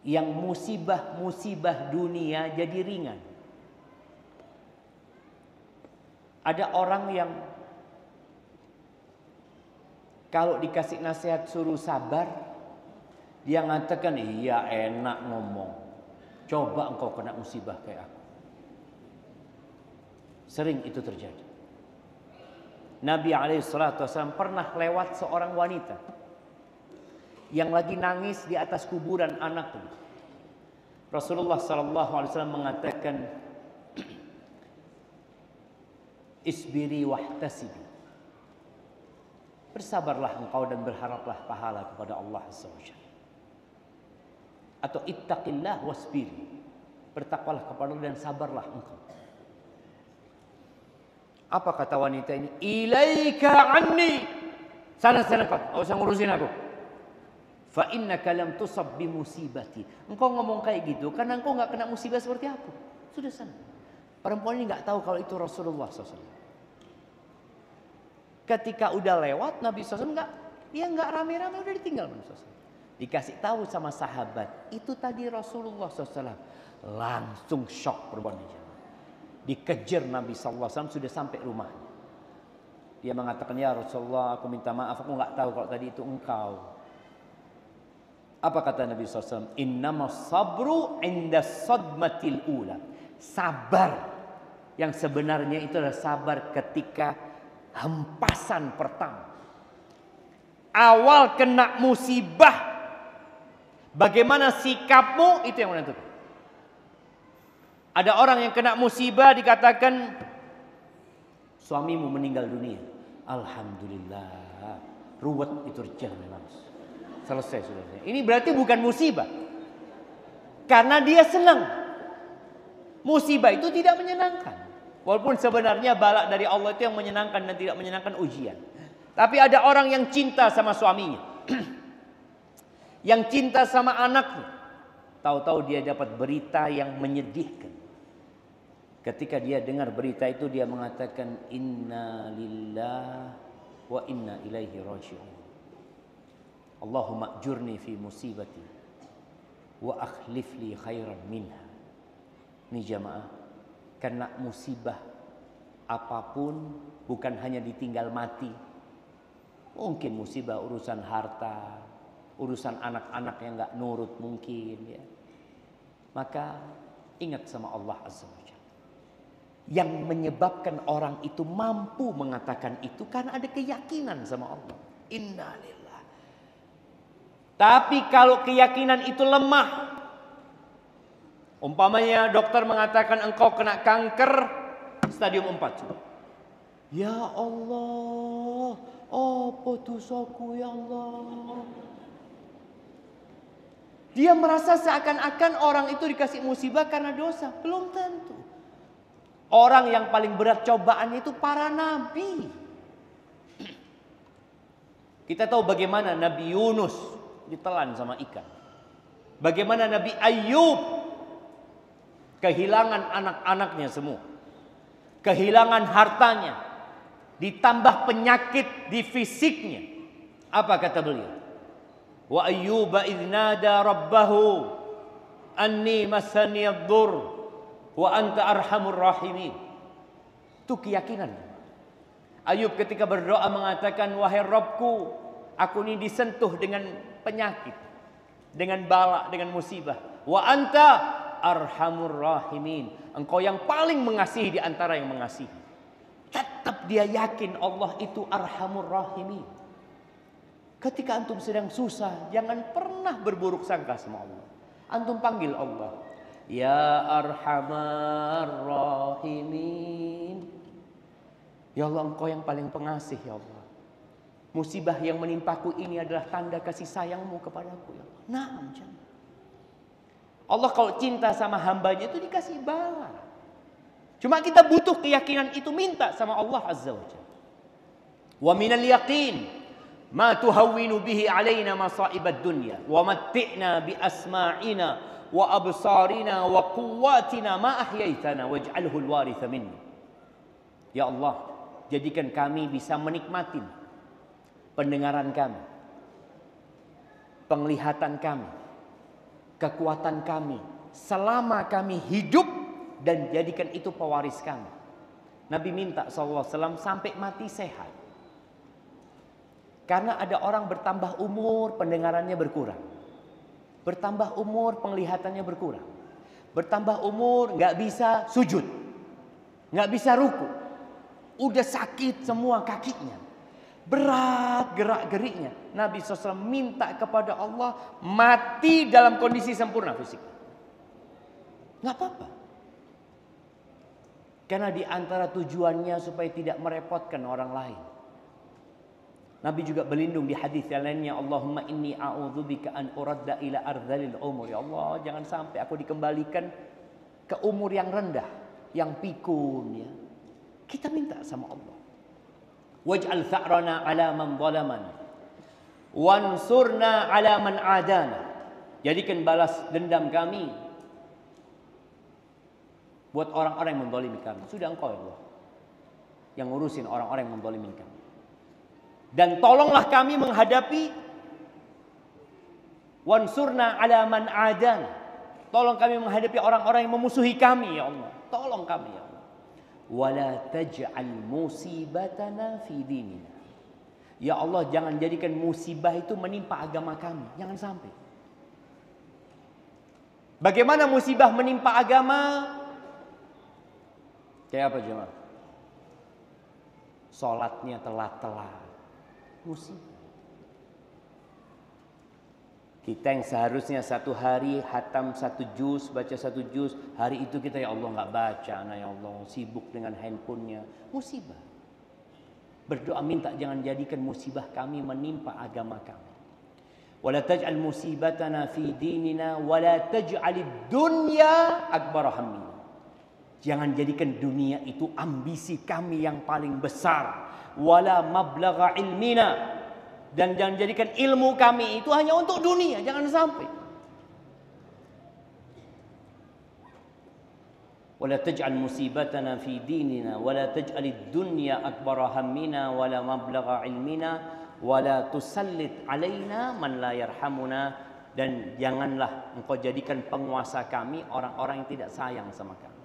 Yang musibah-musibah dunia jadi ringan. Ada orang yang kalau dikasih nasihat suruh sabar, dia mengatakan, iya enak ngomong. Coba engkau kena musibah kayak aku. Sering itu terjadi. Nabi SAW pernah lewat seorang wanita yang lagi nangis di atas kuburan anaknya. Rasulullah SAW mengatakan, isbiri wahtasibi. Bersabarlah engkau dan berharaplah pahala kepada Allah SWT. Atau ittaqillah wasbiri. Bertakwalah kepada Allah dan sabarlah engkau. Apa kata wanita ini? Ilaika anni. Sana kau, enggak usah ngurusin aku. Fa innaka lam tusab bi musibati. Engkau ngomong kayak gitu karena engkau enggak kena musibah seperti aku. Sudah sana. Perempuan ini enggak tahu kalau itu Rasulullah SAW. Ketika udah lewat, Nabi SAW dia enggak rame-rame, udah ditinggal Nabi SAW. Dikasih tahu sama sahabat, itu tadi Rasulullah SAW. Langsung shock perempuan ini. Dikejar Nabi SAW sudah sampai rumahnya. Dia mengatakan, ya Rasulullah, aku minta maaf, aku enggak tahu kalau tadi itu engkau. Apa kata Nabi SAW? Innamas sabru inda sadmatil ula. Sabar yang sebenarnya itu adalah sabar ketika hempasan pertama. Awal kena musibah, bagaimana sikapmu itu yang menentukan. Ada orang yang kena musibah dikatakan suamimu meninggal dunia. Alhamdulillah, ruwet itu jalan selesai sudah. Ini berarti bukan musibah, karena dia senang. Musibah itu tidak menyenangkan. Walaupun sebenarnya balak dari Allah itu yang menyenangkan dan tidak menyenangkan ujian. Tapi ada orang yang cinta sama suaminya. Yang cinta sama anaknya. Tahu-tahu dia dapat berita yang menyedihkan. Ketika dia dengar berita itu dia mengatakan inna lillah wa inna ilaihi raji'un. Allahumma ajurni fi musibati wa akhlif li khairan minha. Ini jamaah, kena musibah apapun bukan hanya ditinggal mati. Mungkin musibah urusan harta, urusan anak-anak yang enggak nurut mungkin ya. Maka ingat sama Allah Azza wa Jalla. Yang menyebabkan orang itu mampu mengatakan itu karena ada keyakinan sama Allah. Innalillah. Tapi kalau keyakinan itu lemah, umpamanya dokter mengatakan engkau kena kanker stadium 4. Ya Allah, apa dosaku ya Allah. Dia merasa seakan-akan orang itu dikasih musibah karena dosa. Belum tentu. Orang yang paling berat cobaan itu para nabi. Kita tahu bagaimana Nabi Yunus ditelan sama ikan. Bagaimana Nabi Ayub kehilangan anak-anaknya semua. Kehilangan hartanya. Ditambah penyakit di fisiknya. Apa kata beliau? Wa ayyuba idnada rabbahu anni masani ad-dur wa anta arhamur rahimin. Itu keyakinan. Ayub ketika berdoa mengatakan, wahai Rabbku, Aku ini disentuh dengan penyakit, dengan bala, dengan musibah. Wa anta arhamur rahimin. Engkau yang paling mengasihi di antara yang mengasihi. Tetap dia yakin Allah itu arhamur rahimin. Ketika antum sedang susah, jangan pernah berburuk sangka sama Allah. Antum panggil Allah, ya arhamar rahimin. Ya Allah, engkau yang paling pengasih ya Allah. Musibah yang menimpaku ini adalah tanda kasih sayangmu kepadaku ya Allah. Nah, Allah kalau cinta sama hambanya itu dikasih bala. Cuma kita butuh keyakinan itu, minta sama Allah Azza wa Jalla. Wa minal yaqin ma tuhawwinu bihi alaina masa'ibad dunya wa matti'na bi asma'ina wa absarina wa quwwatina ma ahyaitana waj'alhu al-waritha minna. Ya Allah, jadikan kami bisa menikmati pendengaran kami, penglihatan kami, kekuatan kami selama kami hidup, dan jadikan itu pewaris kami. Nabi minta SAW sampai mati sehat. Karena ada orang bertambah umur, pendengarannya berkurang. Bertambah umur, penglihatannya berkurang. Bertambah umur, nggak bisa sujud, nggak bisa ruku, udah sakit semua kakinya, berat gerak-geriknya. Nabi SAW minta kepada Allah mati dalam kondisi sempurna fisik. Nggak apa-apa. Karena di antara tujuannya supaya tidak merepotkan orang lain. Nabi juga berlindung di hadis yang lainnya, Allahumma inni a'udzubika an uradda ila ardhalil umur. Ya Allah, jangan sampai aku dikembalikan ke umur yang rendah, yang pikun ya. Kita minta sama Allah. Waj'al tha'rana ala man zalamana wansurna ala man adana. Jadikan balas dendam kami buat orang-orang yang menzalimi kami. Sudah engkau ya Allah yang ngurusin orang-orang yang menzalimi kami. Dan tolonglah kami menghadapi wansurna ala man adana. Tolong kami menghadapi orang-orang yang memusuhi kami ya Allah. Tolong kami ya Allah. Wala taj'al musibatana fi dinina. Ya Allah, jangan jadikan musibah itu menimpa agama kami. Jangan sampai. Bagaimana musibah menimpa agama? Kayak apa jemaah? Salatnya telat-telat. Musibah. Kita yang seharusnya satu hari hatam satu juz, baca satu juz, hari itu kita ya Allah nggak baca, nah ya Allah sibuk dengan handphonenya, musibah. Berdoa minta jangan jadikan musibah kami menimpa agama kami. Wala taj'al musibatana fi dinina wala taj'alid dunya akbar hammina. Jangan jadikan dunia itu ambisi kami yang paling besar. Wala mablagha ilmina. Dan jangan jadikan ilmu kami itu hanya untuk dunia. Jangan sampai. Wala taj'al musibatana fi dinina wala taj'alid dunya akbar hammina wala mablagha ilmina wala tusallit alaina man la yarhamuna. Dan janganlah engkau jadikan penguasa kami orang-orang yang tidak sayang sama kami.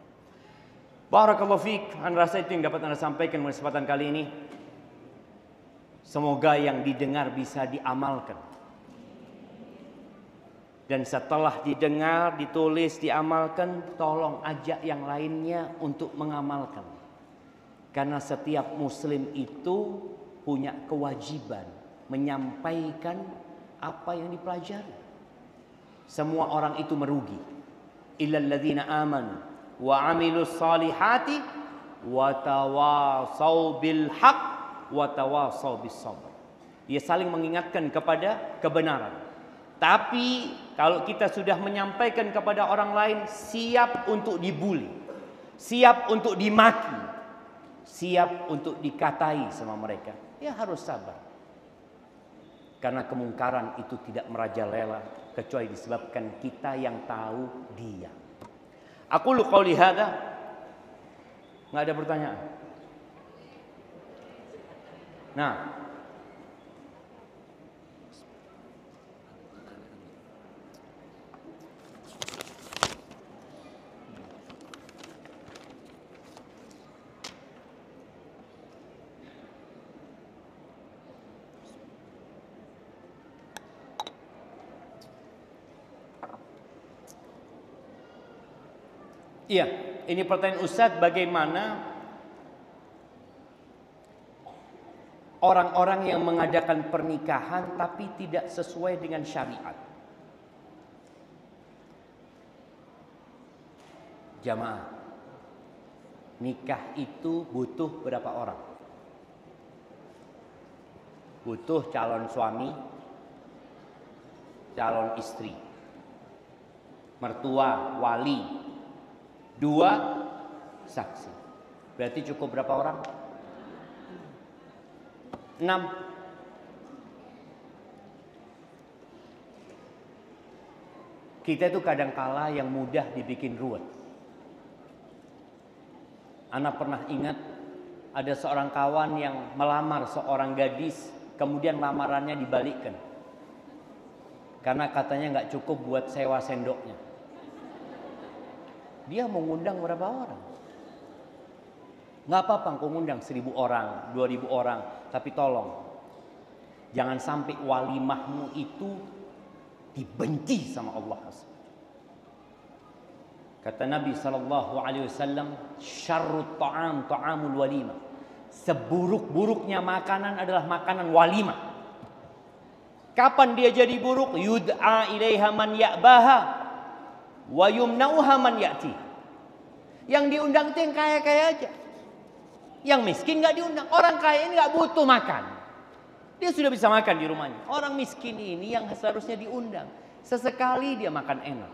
Barakallahu fiik. Anda rasa itu yang dapat Anda sampaikan pada kesempatan kali ini. Semoga yang didengar bisa diamalkan. Dan setelah didengar, ditulis, diamalkan, tolong ajak yang lainnya untuk mengamalkan. Karena setiap muslim itu punya kewajiban menyampaikan apa yang dipelajari. Semua orang itu merugi. Illal ladzina amanu wa amilus salihati wa tawasau bil haq wa tawasau bis sabr. Dia saling mengingatkan kepada kebenaran. Tapi kalau kita sudah menyampaikan kepada orang lain, siap untuk dibuli, siap untuk dimaki, siap untuk dikatai sama mereka, ya harus sabar. Karena kemungkaran itu tidak merajalela kecuali disebabkan kita yang tahu dia. Aku lu qauli hadza. Enggak ada pertanyaan. Nah, Iya, ini pertanyaan Ustadz, bagaimana orang-orang yang mengadakan pernikahan tapi tidak sesuai dengan syariat? Jamaah, nikah itu butuh berapa orang? Butuh calon suami, calon istri, mertua, wali, 2 saksi. Berarti cukup berapa orang? 6. Kita itu kadangkala yang mudah dibikin ruwet. Ana pernah ingat ada seorang kawan yang melamar seorang gadis, kemudian lamarannya dibalikkan karena katanya nggak cukup buat sewa sendoknya. Dia mengundang berapa orang? Nggak apa-apa engkau ngundang 1000 orang, 2000 orang, tapi tolong jangan sampai walimahmu itu dibenci sama Allah. Kata Nabi SAW, syarrut ta'am ta'amul walimah. Seburuk-buruknya makanan adalah makanan walimah. Kapan dia jadi buruk? Yud'a ilaiha man ya'baha wa yumna'uha man ya'ti. Yang diundang itu yang kaya-kaya aja. Yang miskin gak diundang. Orang kaya ini gak butuh makan. Dia sudah bisa makan di rumahnya. Orang miskin ini yang seharusnya diundang. Sesekali dia makan enak.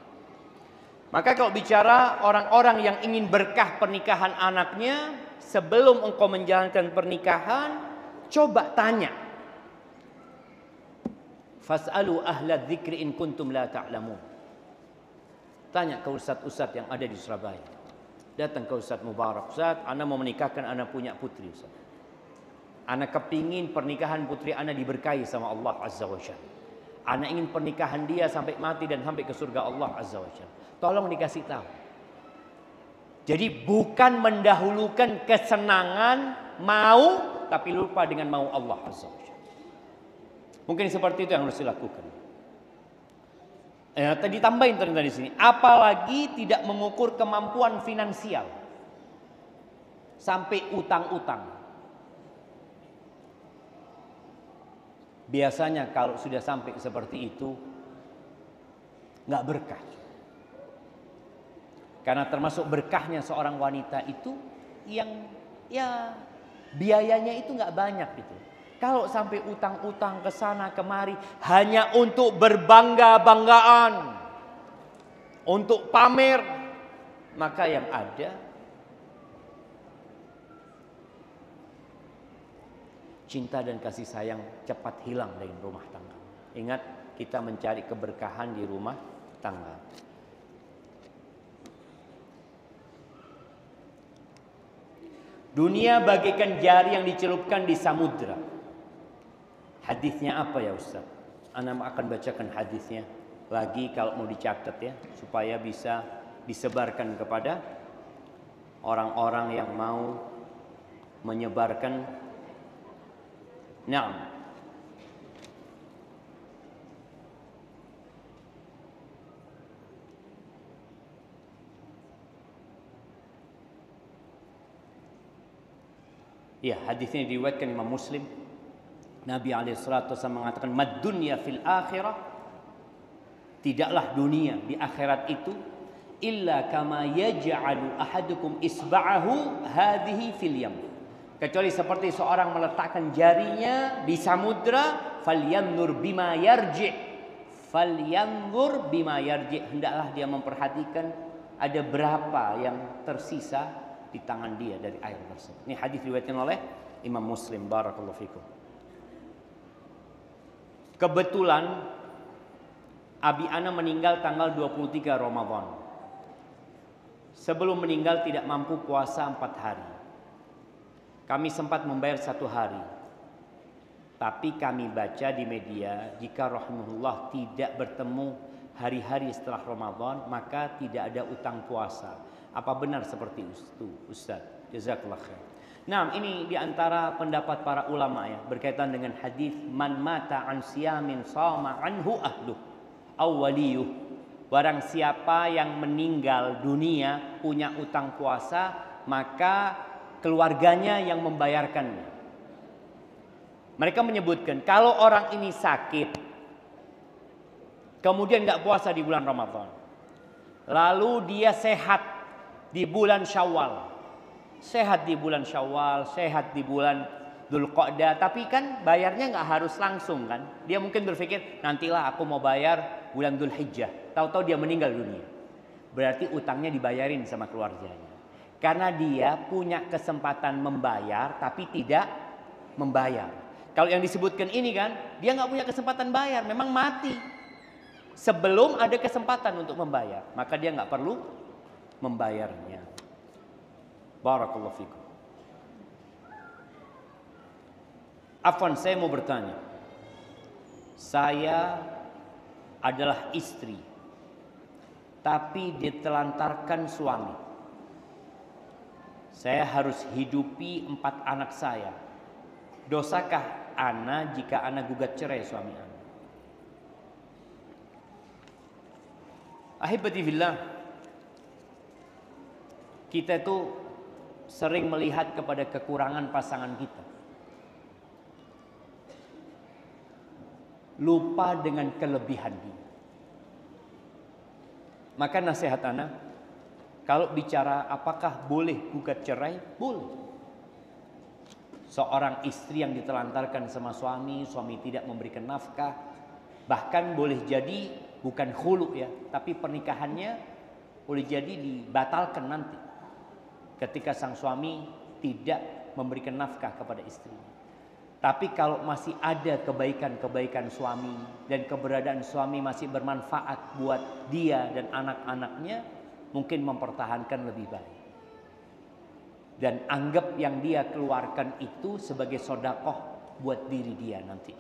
Maka kalau bicara orang-orang yang ingin berkah pernikahan anaknya, sebelum engkau menjalankan pernikahan, coba tanya. Fas'alu ahla dzikri in kuntum la ta'lamun. Tanya ke ustaz-ustaz yang ada di Surabaya. Datang ke Ustaz Mubarak, Ustaz, ana mau menikahkan, ana punya putri, Ustaz. Ana kepingin pernikahan putri ana diberkahi sama Allah Azza wa Jalla. Ana ingin pernikahan dia sampai mati dan sampai ke surga Allah Azza wa Jalla. Tolong dikasih tahu. Jadi bukan mendahulukan kesenangan mau, tapi lupa dengan mau Allah Azza wa Jalla. Mungkin seperti itu yang harus dilakukan. Tadi tambahin ternyata di sini, apalagi tidak mengukur kemampuan finansial sampai utang-utang. Biasanya kalau sudah sampai seperti itu nggak berkah. Karena termasuk berkahnya seorang wanita itu yang ya biayanya itu nggak banyak gitu. Kalau sampai utang-utang ke sana kemari hanya untuk berbangga-banggaan, untuk pamer, maka yang ada cinta dan kasih sayang cepat hilang dari rumah tangga. Ingat, kita mencari keberkahan di rumah tangga. Dunia bagaikan jari yang dicelupkan di samudra. Hadisnya apa ya Ustaz? Ana akan bacakan hadisnya lagi kalau mau dicatat ya, supaya bisa disebarkan kepada orang-orang yang mau menyebarkan. Naam. Ya, hadisnya diriwayatkan Imam Muslim. Nabi SAW mengatakan, mad dunya fil akhirah, tidaklah dunia di akhirat itu illa kama yaj'alu ahadukum isba'ahu hadhihi fil yam, kecuali seperti seorang meletakkan jarinya di samudra, falyanzur bima yarji', falyanzur bima yarji', hendaklah dia memperhatikan ada berapa yang tersisa di tangan dia dari air tersebut. Ini hadis diriwayatkan oleh Imam Muslim. Barakallahu fikum. Kebetulan Abi Ana meninggal tanggal 23 Ramadan. Sebelum meninggal tidak mampu puasa 4 hari. Kami sempat membayar 1 hari. Tapi kami baca di media, jika rahimahullah tidak bertemu hari-hari setelah Ramadan, maka tidak ada utang puasa. Apa benar seperti itu, Ustaz? Jazakallah khair. Nah, ini diantara pendapat para ulama ya, berkaitan dengan hadis man mata an siyamin sama anhu ahluh aw waliyuh. barang siapa yang meninggal dunia punya utang puasa, maka keluarganya yang membayarkannya. Mereka menyebutkan kalau orang ini sakit, kemudian nggak puasa di bulan Ramadan, lalu dia sehat di bulan Syawal, sehat di bulan Syawal, sehat di bulan Dzulqa'dah, tapi kan bayarnya nggak harus langsung kan? Dia mungkin berpikir nantilah aku mau bayar bulan Dzulhijjah. Tahu-tahu dia meninggal dunia. Berarti utangnya dibayarin sama keluarganya. Karena dia punya kesempatan membayar tapi tidak membayar. Kalau yang disebutkan ini kan, dia nggak punya kesempatan bayar, memang mati. Sebelum ada kesempatan untuk membayar, maka dia nggak perlu membayarnya. Barakallahu fikum. Afwan, saya mau bertanya. Saya adalah istri, tapi ditelantarkan suami. Saya harus hidupi 4 anak saya. Dosakah ana jika ana gugat cerai suami ana? Ahibati fillah, kita itu sering melihat kepada kekurangan pasangan kita, lupa dengan kelebihan dia. Maka nasihat ana, kalau bicara apakah boleh gugat cerai, boleh. Seorang istri yang ditelantarkan sama suami, suami tidak memberikan nafkah, bahkan boleh jadi bukan khulu ya, tapi pernikahannya boleh jadi dibatalkan nanti ketika sang suami tidak memberikan nafkah kepada istrinya. Tapi kalau masih ada kebaikan-kebaikan suami dan keberadaan suami masih bermanfaat buat dia dan anak-anaknya, mungkin mempertahankan lebih baik. Dan anggap yang dia keluarkan itu sebagai sedekah buat diri dia nanti.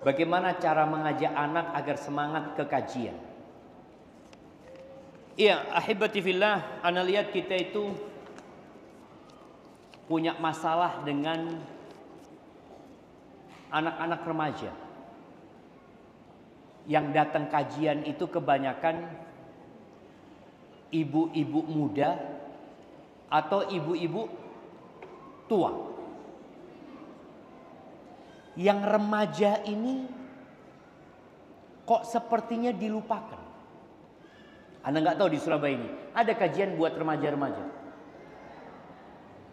Bagaimana cara mengajak anak agar semangat ke kajian? Iya, ahibati fillah, ana lihat kita itu punya masalah dengan anak-anak remaja. Yang datang kajian itu kebanyakan ibu-ibu muda atau ibu-ibu tua. Yang remaja ini kok sepertinya dilupakan. Anda nggak tahu di Surabaya ini ada kajian buat remaja-remaja,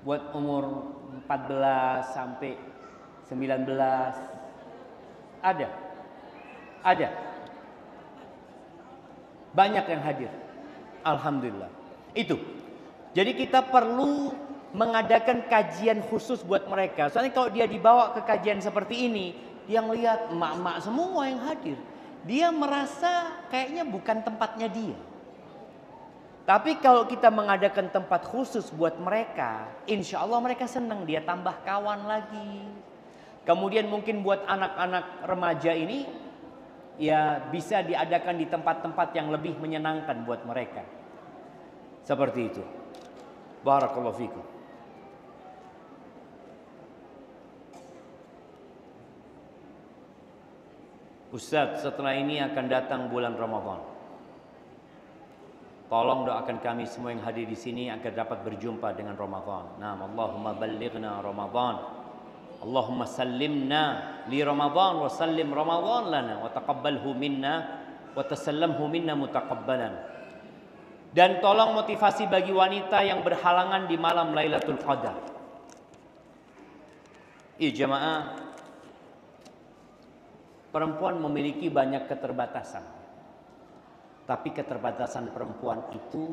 buat umur 14 sampai 19. Ada. Banyak yang hadir. Alhamdulillah. Itu. Jadi kita perlu mengadakan kajian khusus buat mereka. Soalnya kalau dia dibawa ke kajian seperti ini, dia ngelihat emak-emak semua yang hadir, dia merasa kayaknya bukan tempatnya dia. Tapi kalau kita mengadakan tempat khusus buat mereka, insya Allah mereka senang, dia tambah kawan lagi. Kemudian mungkin buat anak-anak remaja ini, ya bisa diadakan di tempat-tempat yang lebih menyenangkan buat mereka. Seperti itu. Barakallahu fikum. Ustaz, setelah ini akan datang bulan Ramadan. Tolong doakan kami semua yang hadir di sini agar dapat berjumpa dengan Ramadan. Naam, Allahumma ballighna Ramadan. Allahumma sallimna li Ramadan wa sallim Ramadan lana wa taqabbalhu minna wa tasallamhu minna mutaqabbalan. Dan tolong motivasi bagi wanita yang berhalangan di malam Lailatul Qadar. Jemaah, perempuan memiliki banyak keterbatasan. Tapi keterbatasan perempuan itu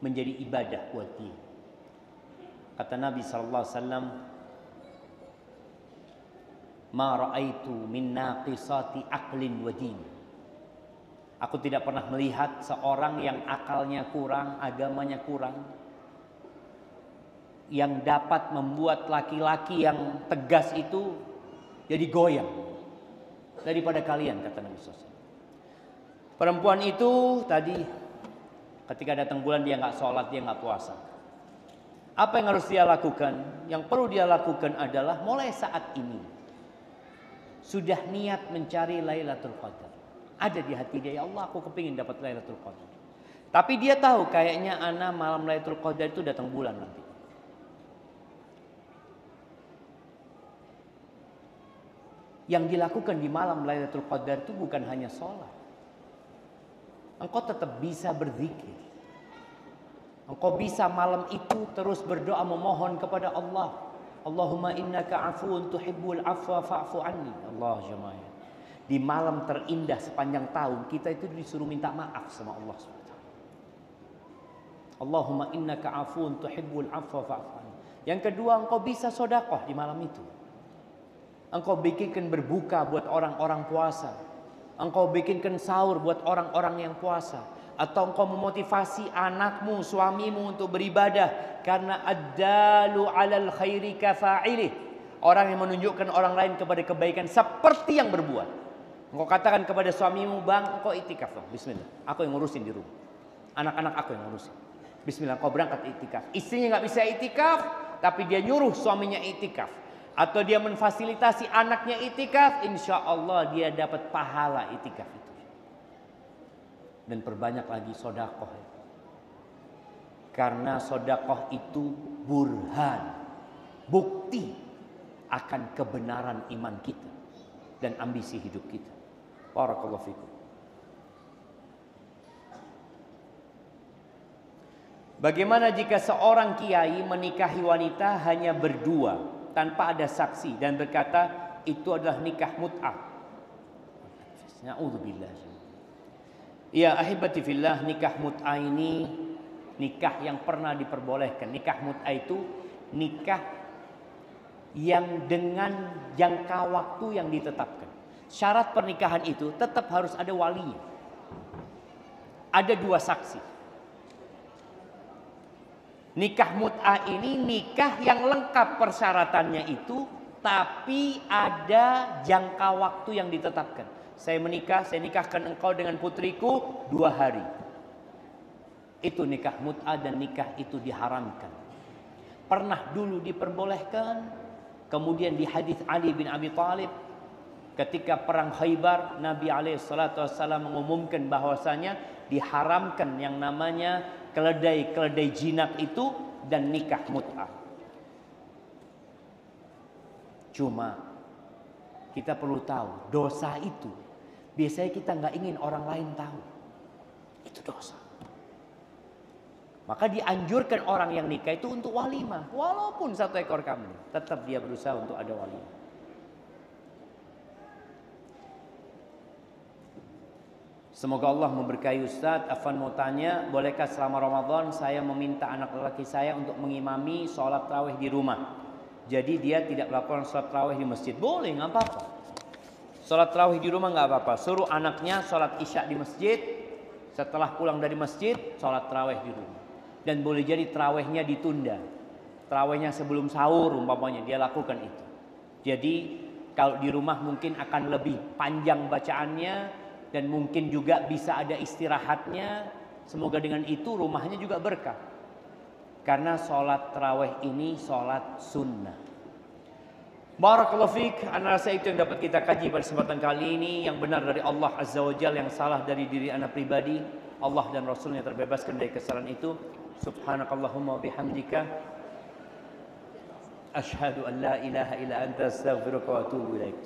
menjadi ibadah buat dia. Kata Nabi SAW, "Ma ra'aitu min naqisati aqlin wa din." Aku tidak pernah melihat seorang yang akalnya kurang, agamanya kurang, yang dapat membuat laki-laki yang tegas itu jadi goyang daripada kalian, kata Nabi SAW. Perempuan itu tadi ketika datang bulan dia nggak sholat, dia nggak puasa. Apa yang harus dia lakukan? Yang perlu dia lakukan adalah mulai saat ini sudah niat mencari Lailatul Qadar. Ada di hati dia, ya Allah aku kepingin dapat Lailatul Qadar. Tapi dia tahu kayaknya ana malam Lailatul Qadar itu datang bulan nanti. Yang dilakukan di malam Lailatul Qadar itu bukan hanya sholat. Engkau tetap bisa berzikir. Engkau bisa malam itu terus berdoa memohon kepada Allah. Allahumma innaka afuun tuhibbul afwa fa'fu anni. Allah jemaah. Di malam terindah sepanjang tahun kita itu disuruh minta maaf sama Allah SWT. Allahumma innaka afuun tuhibbul afwa fa'fu anni. Yang kedua, engkau bisa sedekah di malam itu. Engkau bikinkan berbuka buat orang-orang puasa. Engkau bikinkan sahur buat orang-orang yang puasa. Atau engkau memotivasi anakmu, suamimu untuk beribadah. Karena ad-dalu alal khairi kafa'ilih. Orang yang menunjukkan orang lain kepada kebaikan seperti yang berbuat. Engkau katakan kepada suamimu, bang, engkau itikaf. Bismillah, aku yang ngurusin di rumah. Anak-anak aku yang ngurusin. Bismillah, engkau berangkat itikaf. Istrinya nggak bisa itikaf, tapi dia nyuruh suaminya itikaf. Atau dia memfasilitasi anaknya itikaf, insya Allah dia dapat pahala itikaf itu. Dan perbanyak lagi sodakoh. Karena sodakoh itu burhan, bukti akan kebenaran iman kita dan ambisi hidup kita. Barakallahu fikum. Bagaimana jika seorang kiai menikahi wanita hanya berdua tanpa ada saksi dan berkata itu adalah nikah mut'ah? Na'udzubillah. Ya ahibati fillah, nikah mut'ah ini nikah yang pernah diperbolehkan. Nikah mut'ah itu nikah yang dengan jangka waktu yang ditetapkan. Syarat pernikahan itu tetap harus ada walinya. Ada dua saksi. Nikah mut'ah ini nikah yang lengkap persyaratannya itu, tapi ada jangka waktu yang ditetapkan. Saya nikahkan engkau dengan putriku 2 hari. Itu nikah mut'ah dan nikah itu diharamkan. Pernah dulu diperbolehkan, kemudian di hadis Ali bin Abi Thalib ketika perang Khaybar, Nabi SAW mengumumkan bahwasanya diharamkan yang namanya keledai jinak itu dan nikah mut'ah. Cuma kita perlu tahu dosa itu biasanya kita nggak ingin orang lain tahu. Itu dosa. Maka dianjurkan orang yang nikah itu untuk walimah. Walaupun 1 ekor kambing, tetap dia berusaha untuk ada walimah. Semoga Allah memberkahi Ustadz. Afan mau tanya, bolehkah selama Ramadan saya meminta anak lelaki saya untuk mengimami sholat tarawih di rumah? Jadi dia tidak melakukan sholat tarawih di masjid. Boleh, nggak apa-apa. Sholat tarawih di rumah nggak apa-apa. Suruh anaknya sholat isya di masjid. Setelah pulang dari masjid, sholat tarawih di rumah. Dan boleh jadi tarawihnya ditunda. Tarawihnya sebelum sahur umpamanya dia lakukan itu. Jadi kalau di rumah mungkin akan lebih panjang bacaannya. Dan mungkin juga bisa ada istirahatnya. Semoga dengan itu rumahnya juga berkah. Karena sholat tarawih ini sholat sunnah. Barakallahu fiik. Ana rasa itu yang dapat kita kaji pada kesempatan kali ini. Yang benar dari Allah Azza wa Jalla, yang salah dari diri ana pribadi. Allah dan Rasulnya terbebaskan dari kesalahan itu. Subhanakallahumma wa bihamdika asyhadu an la ilaha illa anta astaghfiruka wa atubu ilaik.